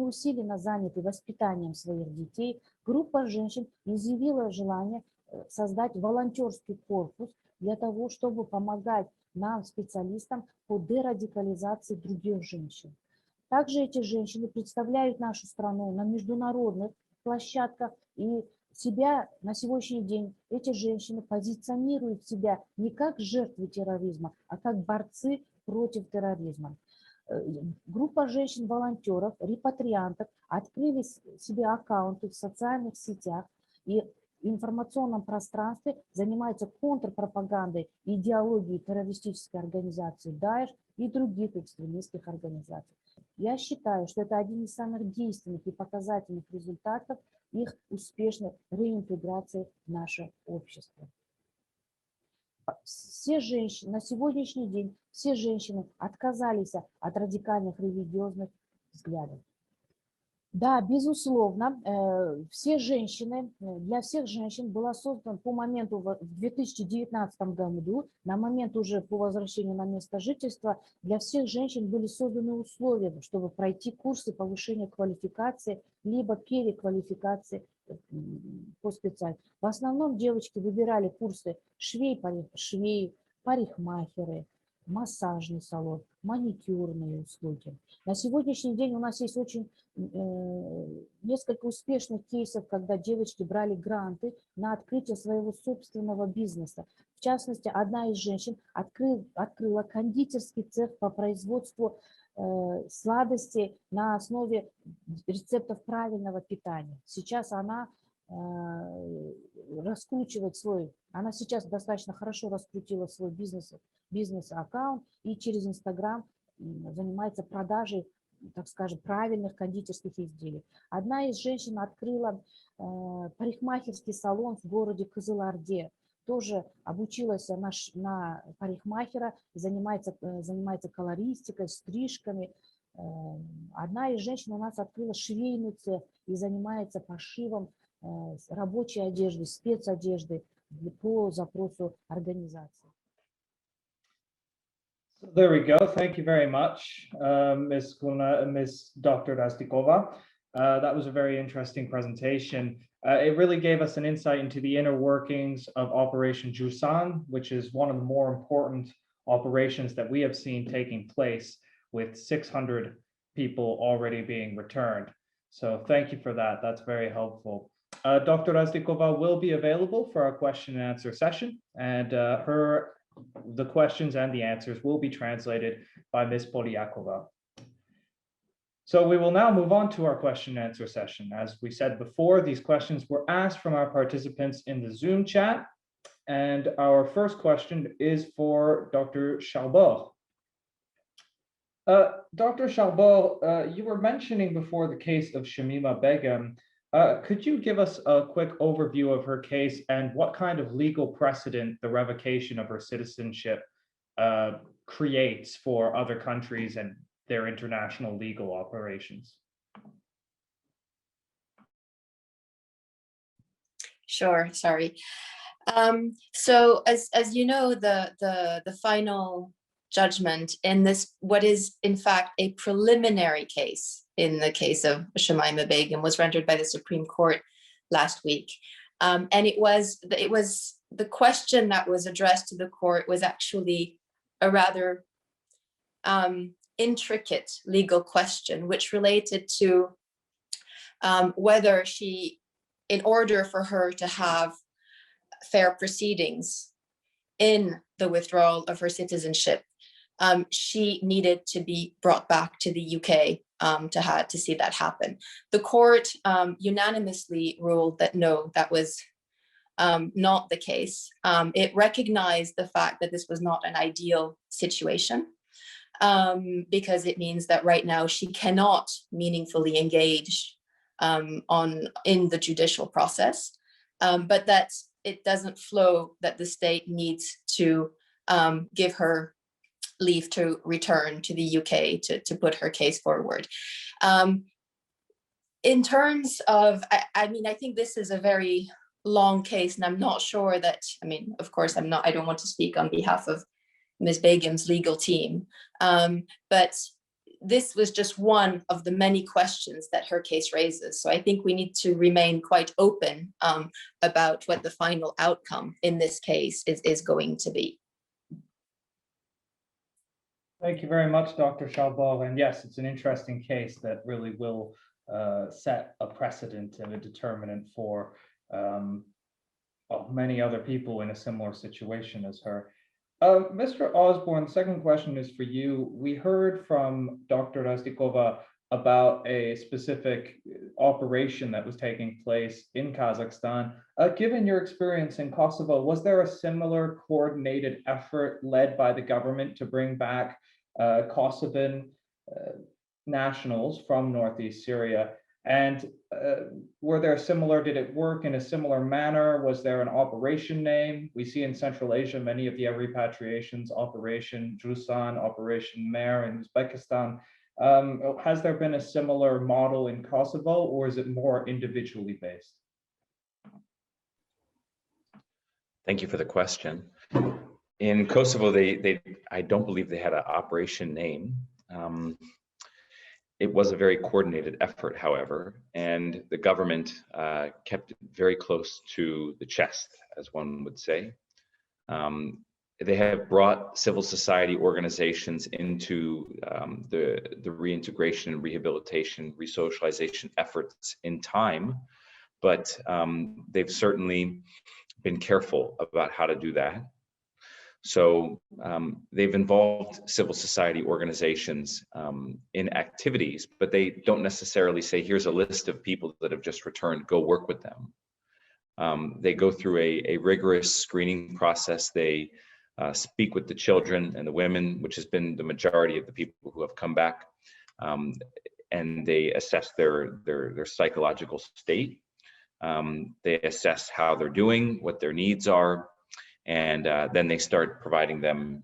D: усиленно заняты воспитанием своих детей, группа женщин изъявила желание создать волонтерский корпус для того, чтобы помогать нам, специалистам, по дерадикализации других женщин. Также эти женщины представляют нашу страну на международных площадках, и себя на сегодняшний день эти женщины позиционируют себя не как жертвы терроризма, а как борцы против терроризма. Группа женщин-волонтеров, репатриантов открыли себе аккаунты в социальных сетях и в информационном пространстве занимаются контрпропагандой идеологии террористической организации Даиш и других экстремистских организаций. Я считаю, что это один из самых действенных и показательных результатов их успешной реинтеграции в наше общество. На сегодняшний день все женщины отказались от радикальных религиозных взглядов. Да, безусловно, для всех женщин была создана по моменту в 2019 году, на момент уже по возвращению на место жительства, для всех женщин были созданы условия, чтобы пройти курсы повышения квалификации, либо переквалификации по специальности. В основном девочки выбирали курсы швей, парикмахеры, массажный салон, маникюрные услуги. На сегодняшний день у нас есть несколько успешных кейсов, когда девочки брали гранты на открытие своего собственного бизнеса. В частности, одна из женщин открыла кондитерский цех по производству сладостей на основе рецептов правильного питания. Сейчас она она сейчас достаточно хорошо раскрутила свой бизнес-аккаунт и через Инстаграм занимается продажей, так скажем, правильных кондитерских изделий. Одна из женщин открыла парикмахерский салон в городе Кызылорде. Тоже обучилась на парикмахера, занимается колористикой, стрижками. Одна из женщин у нас открыла швейный цех и занимается пошивом рабочей одежды, спецодежды по запросу организации.
A: There we go. Thank you very much, Ms. Dr. Rastikova. That was a very interesting presentation. It really gave us an insight into the inner workings of Operation Jusan, which is one of the more important operations that we have seen taking place, with 600 people already being returned. So thank you for that. That's very helpful. Dr. Rastikova will be available for our question and answer session, and the questions and the answers will be translated by Ms. Polyakova. So we will now move on to our question and answer session. As we said before, these questions were asked from our participants in the Zoom chat. And our first question is for Dr. Charbot. Dr. Charbot, you were mentioning before the case of Shamima Begum. Could you give us a quick overview of her case and what kind of legal precedent the revocation of her citizenship creates for other countries and their international legal operations?
B: Sure, sorry. So as you know, the final judgment in this, what is in fact a preliminary case in the case of Shamima Begum, was rendered by the Supreme Court last week. And it was the question that was addressed to the court was actually a rather intricate legal question, which related to whether she, in order for her to have fair proceedings in the withdrawal of her citizenship, she needed to be brought back to the UK to see that happen. The court unanimously ruled that no, that was not the case. It recognized the fact that this was not an ideal situation, because it means that right now she cannot meaningfully engage in the judicial process, but that it doesn't flow that the state needs to give her leave to return to the UK to put her case forward. In terms of, I mean, I think this is a very long case, and I'm not sure that, I mean, of course, I don't want to speak on behalf of Ms. Begum's legal team, but this was just one of the many questions that her case raises. So I think we need to remain quite open about what the final outcome in this case is going to be.
A: Thank you very much, Dr. Charbot. And yes, it's an interesting case that really will set a precedent and a determinant for many other people in a similar situation as her. Mr. Osborne, the second question is for you. We heard from Dr. Rastikova about a specific operation that was taking place in Kazakhstan. Given your experience in Kosovo, was there a similar coordinated effort led by the government to bring back Kosovan nationals from Northeast Syria? And were there similar, did it work in a similar manner? Was there an operation name? We see in Central Asia, many of the repatriations, Operation Jusan, Operation Mer in Uzbekistan. Has there been a similar model in Kosovo, or is it more individually based?
C: Thank you for the question. In Kosovo, I don't believe they had an operation name. It was a very coordinated effort, however, and the government kept it very close to the chest, as one would say. They have brought civil society organizations into the reintegration and rehabilitation, resocialization efforts in time, but they've certainly been careful about how to do that. So they've involved civil society organizations in activities, but they don't necessarily say, here's a list of people that have just returned, go work with them. They go through a rigorous screening process. They speak with the children and the women, which has been the majority of the people who have come back, and they assess their psychological state. They assess how they're doing, what their needs are, and then they start providing them,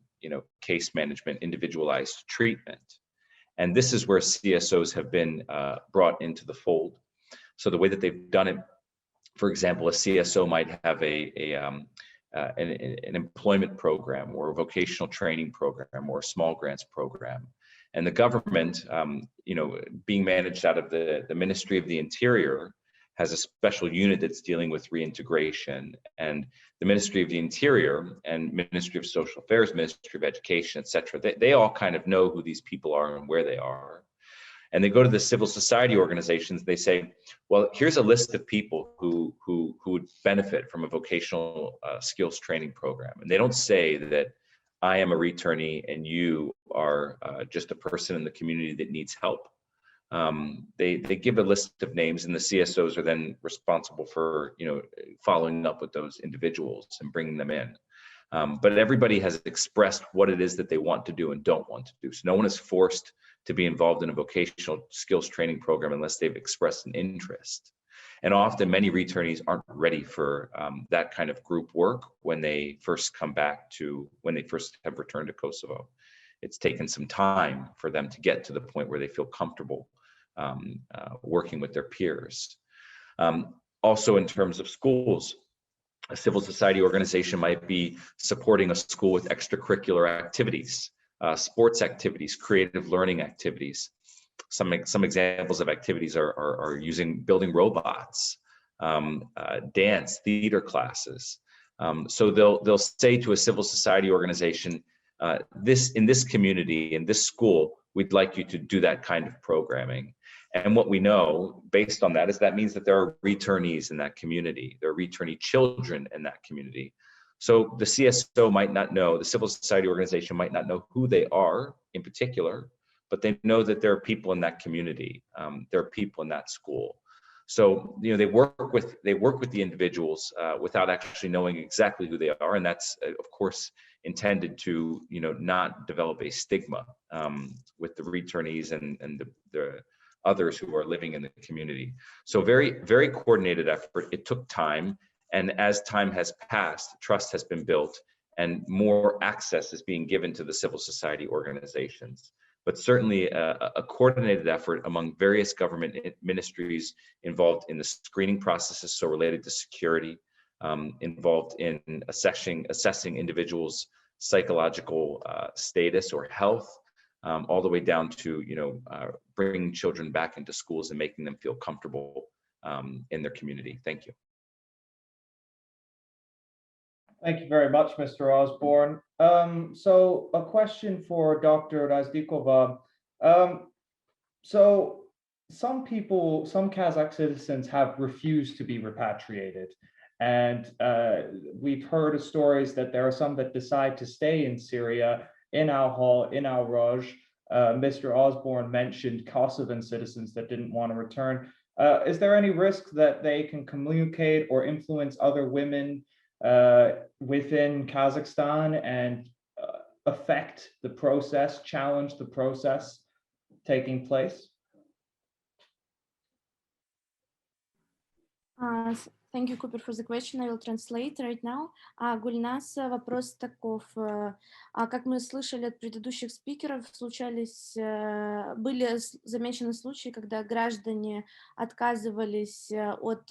C: case management, individualized treatment. And this is where CSOs have been brought into the fold. So the way that they've done it, for example, a CSO might have a an employment program or a vocational training program or a small grants program. And the government, being managed out of the Ministry of the Interior, has a special unit that's dealing with reintegration. And the Ministry of the Interior and Ministry of Social Affairs, Ministry of Education, et cetera, they all kind of know who these people are and where they are. And they go to the civil society organizations, they say, well, here's a list of people who would benefit from a vocational skills training program. And they don't say that I am a returnee and you are just a person in the community that needs help. They give a list of names, and the CSOs are then responsible for following up with those individuals and bringing them in. But everybody has expressed what it is that they want to do and don't want to do. So no one is forced to be involved in a vocational skills training program unless they've expressed an interest. And often many returnees aren't ready for that kind of group work when they first come back when they first have returned to Kosovo. It's taken some time for them to get to the point where they feel comfortable working with their peers. Also, in terms of schools, a civil society organization might be supporting a school with extracurricular activities, sports activities, creative learning activities. Some examples of activities are building robots, dance, theater classes. So they'll say to a civil society organization, in this community, in this school, we'd like you to do that kind of programming. And what we know based on that is that means that there are returnees in that community. There are returnee children in that community. So the CSO might not know, the civil society organization might not know who they are in particular, but they know that there are people in that community. There are people in that school. So they work with the individuals without actually knowing exactly who they are, and that's of course intended to not develop a stigma with the returnees and the others who are living in the community. So very, very coordinated effort. It took time, and as time has passed, trust has been built, and more access is being given to the civil society organizations. But certainly a coordinated effort among various government ministries involved in the screening processes, so related to security, involved in assessing individuals' psychological status or health, all the way down to bringing children back into schools and making them feel comfortable in their community. Thank you.
A: Thank you very much, Mr. Osborne. So a question for Dr. Razdikova. So some Kazakh citizens have refused to be repatriated. And we've heard of stories that there are some that decide to stay in Syria, in Al-Hol, in Al-Roj. Mr. Osborne mentioned Kosovan citizens that didn't want to return. Is there any risk that they can communicate or influence other women within Kazakhstan and affect the process, challenge the process taking place?
E: Thank you, Cooper, for the question. I will translate right now. Гульнас, вопрос таков. Как мы слышали от предыдущих спикеров, были замечены случаи, когда граждане отказывались от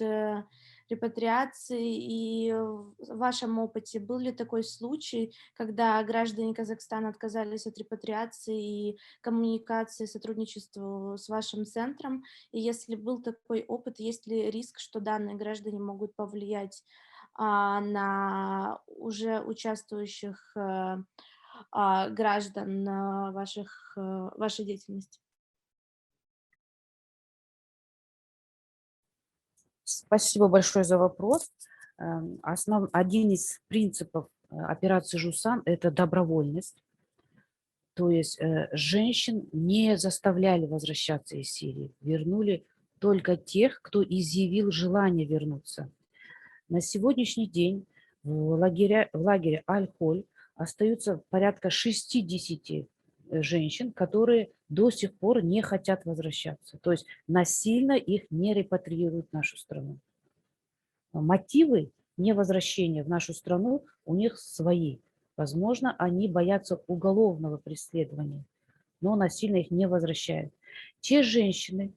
E: репатриации, и в вашем опыте был ли такой случай, когда граждане Казахстана отказались от репатриации и коммуникации, сотрудничеству с вашим центром? И если был такой опыт, есть ли риск, что данные граждане могут повлиять на уже участвующих граждан вашей деятельности?
D: Спасибо большое за вопрос. Один из принципов операции «Жусан» – это добровольность. То есть женщин не заставляли возвращаться из Сирии, вернули только тех, кто изъявил желание вернуться. На сегодняшний день в лагере Аль-Холь остаются порядка 60 женщин, которые до сих пор не хотят возвращаться. То есть насильно их не репатриируют в нашу страну. Мотивы невозвращения в нашу страну у них свои. Возможно, они боятся уголовного преследования, но насильно их не возвращают. Те женщины,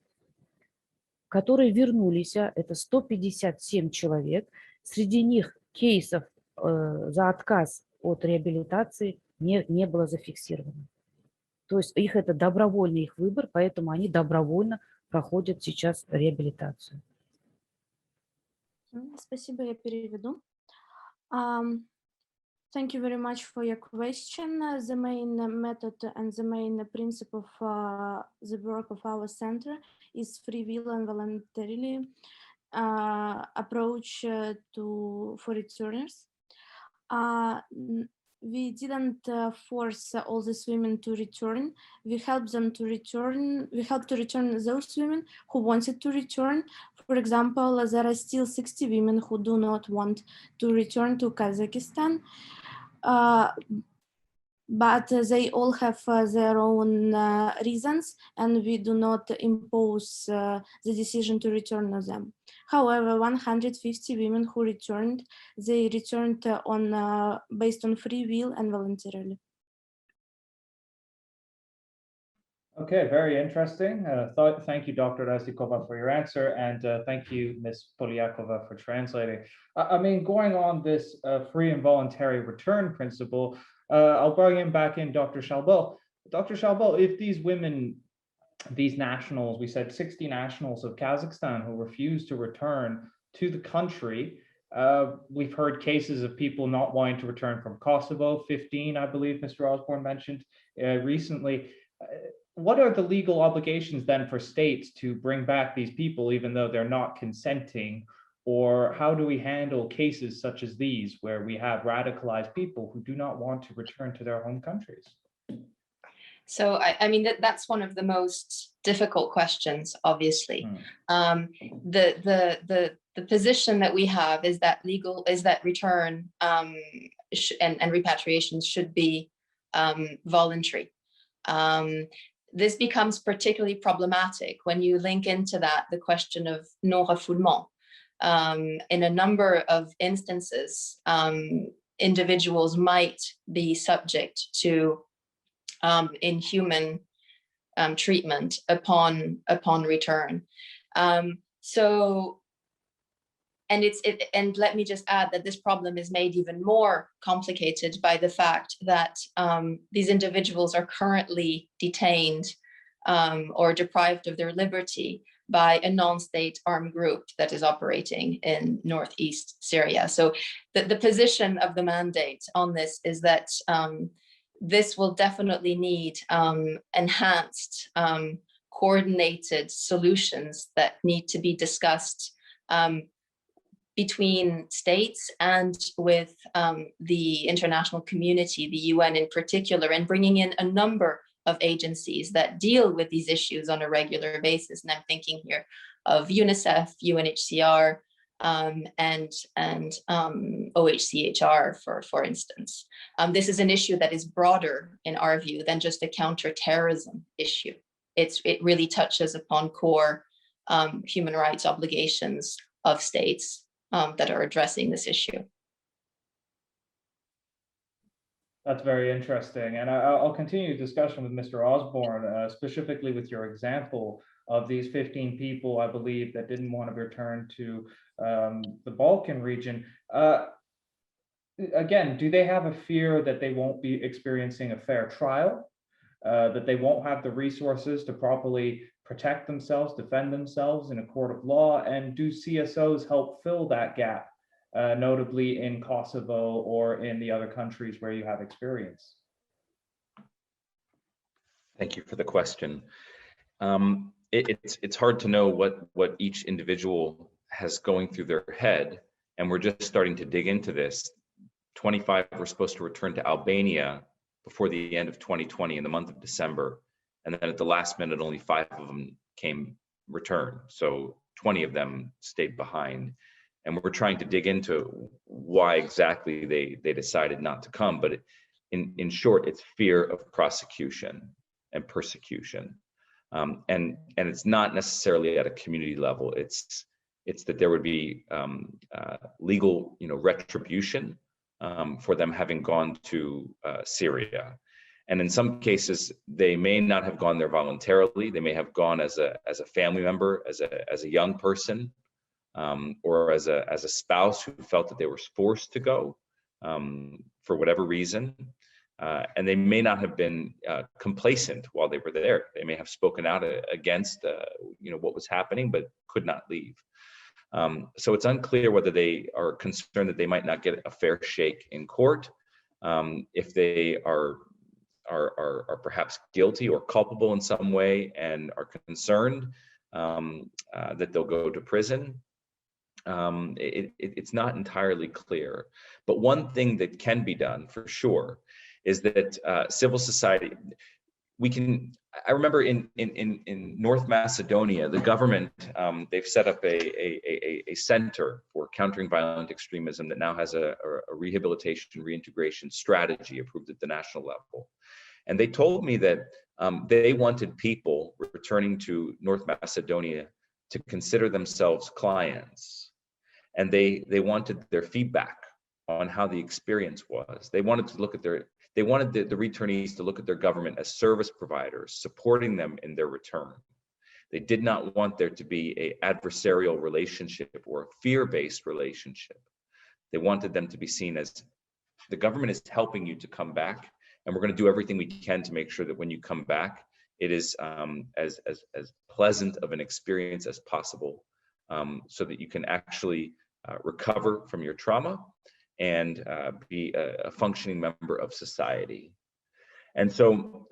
D: которые вернулись, это 157 человек, среди них кейсов за отказ от реабилитации не было зафиксировано. То есть это добровольный их выбор, поэтому они добровольно проходят сейчас реабилитацию.
E: Спасибо, я переведу. Thank you very much for your question. The main method and the main principle of the work of our center is free will and voluntarily approach for returners. We didn't force all these women to return. We helped them to return. We helped to return those women who wanted to return. For example, there are still 60 women who do not want to return to Kazakhstan. But they all have their own reasons, and we do not impose the decision to return them. However, 150 women who returned, they returned based on free will and voluntarily.
A: Okay, very interesting. Thank you, Dr. Razikova, for your answer, and thank you, Ms. Polyakova, for translating. I mean, going on this free and voluntary return principle, I'll bring back in Dr. Shalbel. Dr. Shalbel, if these women, these nationals, we said 60 nationals of Kazakhstan who refuse to return to the country, we've heard cases of people not wanting to return from Kosovo, 15, I believe Mr. Osborne mentioned recently. What are the legal obligations then for states to bring back these people, even though they're not consenting? Or how do we handle cases such as these, where we have radicalized people who do not want to return to their home countries?
B: So, I mean, that's one of the most difficult questions, obviously. The position that we have is that return and repatriation should be voluntary. This becomes particularly problematic when you link into that the question of non-refoulement. In a number of instances, individuals might be subject to inhuman treatment upon return. And let me just add that this problem is made even more complicated by the fact that these individuals are currently detained or deprived of their liberty by a non-state armed group that is operating in northeast Syria. So the position of the mandate on this is that this will definitely need enhanced, coordinated solutions that need to be discussed between states and with the international community, the UN in particular, and bringing in a number of agencies that deal with these issues on a regular basis. And I'm thinking here of UNICEF, UNHCR, and OHCHR, for instance. This is an issue that is broader, in our view, than just a counterterrorism issue. It really touches upon core human rights obligations of states that are addressing this issue.
A: That's very interesting. And I'll continue the discussion with Mr. Osborne, specifically with your example of these 15 people, I believe, that didn't want to return to the Balkan region. Again, do they have a fear that they won't be experiencing a fair trial, that they won't have the resources to properly protect themselves, defend themselves in a court of law? And do CSOs help fill that gap, notably in Kosovo or in the other countries where you have experience?
C: Thank you for the question. It's hard to know what each individual has going through their head, and we're just starting to dig into this. 25 were supposed to return to Albania before the end of 2020 in the month of December, and then at the last minute only 5 of them returned. So 20 of them stayed behind, and we're trying to dig into why exactly they decided not to come. But in short, it's fear of prosecution and persecution. And it's not necessarily at a community level. It's that there would be legal, retribution for them having gone to Syria. And in some cases, they may not have gone there voluntarily. They may have gone as a family member, as a young person, or as a spouse who felt that they were forced to go. for whatever reason. And they may not have been complacent while they were there. They may have spoken out against what was happening, but could not leave. So it's unclear whether they are concerned that they might not get a fair shake in court, if they are perhaps guilty or culpable in some way and are concerned that they'll go to prison. It's not entirely clear. But one thing that can be done for sure is that civil society, I remember in North Macedonia, the government, they've set up a center for countering violent extremism that now has a rehabilitation, reintegration strategy approved at the national level. And they told me that they wanted people returning to North Macedonia to consider themselves clients. And they wanted their feedback on how the experience was. They wanted to look at the returnees to look at their government as service providers, supporting them in their return. They did not want there to be an adversarial relationship or a fear-based relationship. They wanted them to be seen as the government is helping you to come back, and we're going to do everything we can to make sure that when you come back, it is as pleasant of an experience as possible, so that you can actually recover from your trauma and be a functioning member of society. And so,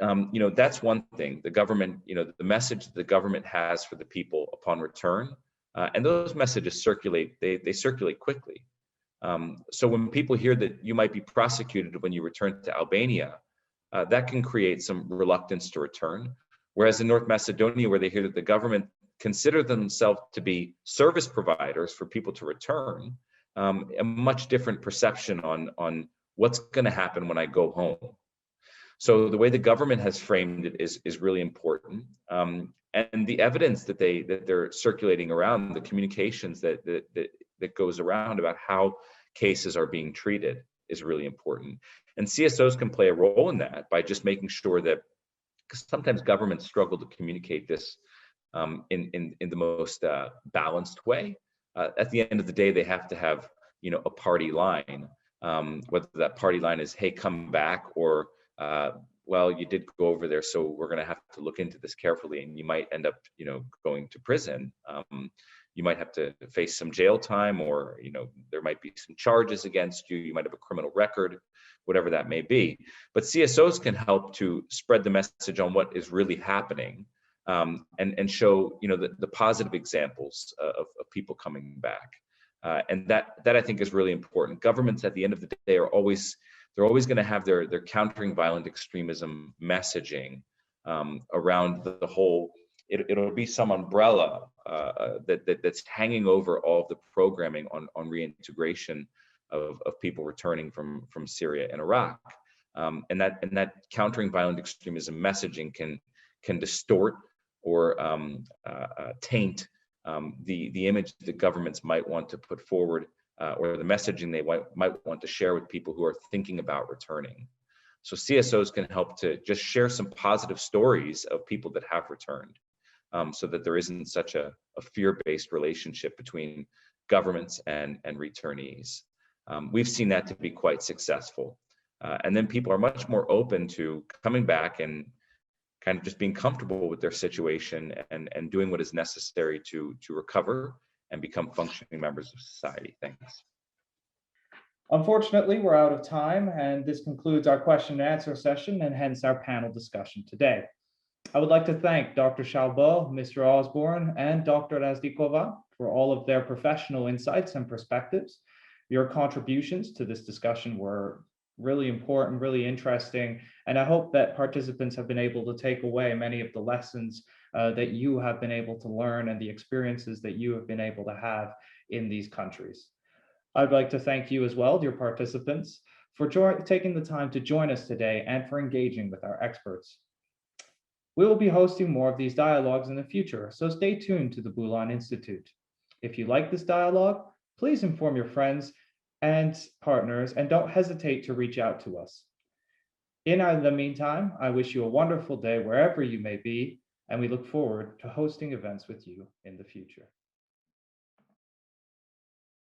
C: that's one thing. The government, the message the government has for the people upon return, and those messages circulate, they circulate quickly. So when people hear that you might be prosecuted when you return to Albania, that can create some reluctance to return. Whereas in North Macedonia, where they hear that the government consider themselves to be service providers for people to return, a much different perception on what's going to happen when I go home. So the way the government has framed it is really important, and the evidence that they're circulating around, the communications that goes around about how cases are being treated is really important. And CSOs can play a role in that by just making sure that, because sometimes governments struggle to communicate this in the most balanced way. At the end of the day, they have to have a party line, whether that party line is, hey, come back, or well, you did go over there, so we're going to have to look into this carefully, and you might end up going to prison. You might have to face some jail time, or there might be some charges against you. You might have a criminal record, whatever that may be. But CSOs can help to spread the message on what is really happening, and show the positive examples of people coming back, and that I think is really important. Governments at the end of the day they're always going to have their countering violent extremism messaging around the whole. It'll be some umbrella that's hanging over all of the programming on reintegration of people returning from Syria and Iraq, and that countering violent extremism messaging can distort or taint the image that governments might want to put forward, or the messaging they might want to share with people who are thinking about returning. So CSOs can help to just share some positive stories of people that have returned, so that there isn't such a fear-based relationship between governments and returnees. We've seen that to be quite successful. And then people are much more open to coming back and kind of just being comfortable with their situation and doing what is necessary to recover and become functioning members of society. Thanks.
A: Unfortunately, we're out of time, and this concludes our question and answer session and hence our panel discussion today. I would like to thank Dr. Shalbo, Mr. Osborne, and Dr. Razdikova for all of their professional insights and perspectives. Your contributions to this discussion were really important, really interesting, and I hope that participants have been able to take away many of the lessons that you have been able to learn and the experiences that you have been able to have in these countries. I'd like to thank you as well, dear participants, for taking the time to join us today and for engaging with our experts. We will be hosting more of these dialogues in the future, so stay tuned to the Bulan Institute. If you like this dialogue, please inform your friends and partners, and don't hesitate to reach out to us. In the meantime, I wish you a wonderful day wherever you may be, and we look forward to hosting events with you in the future.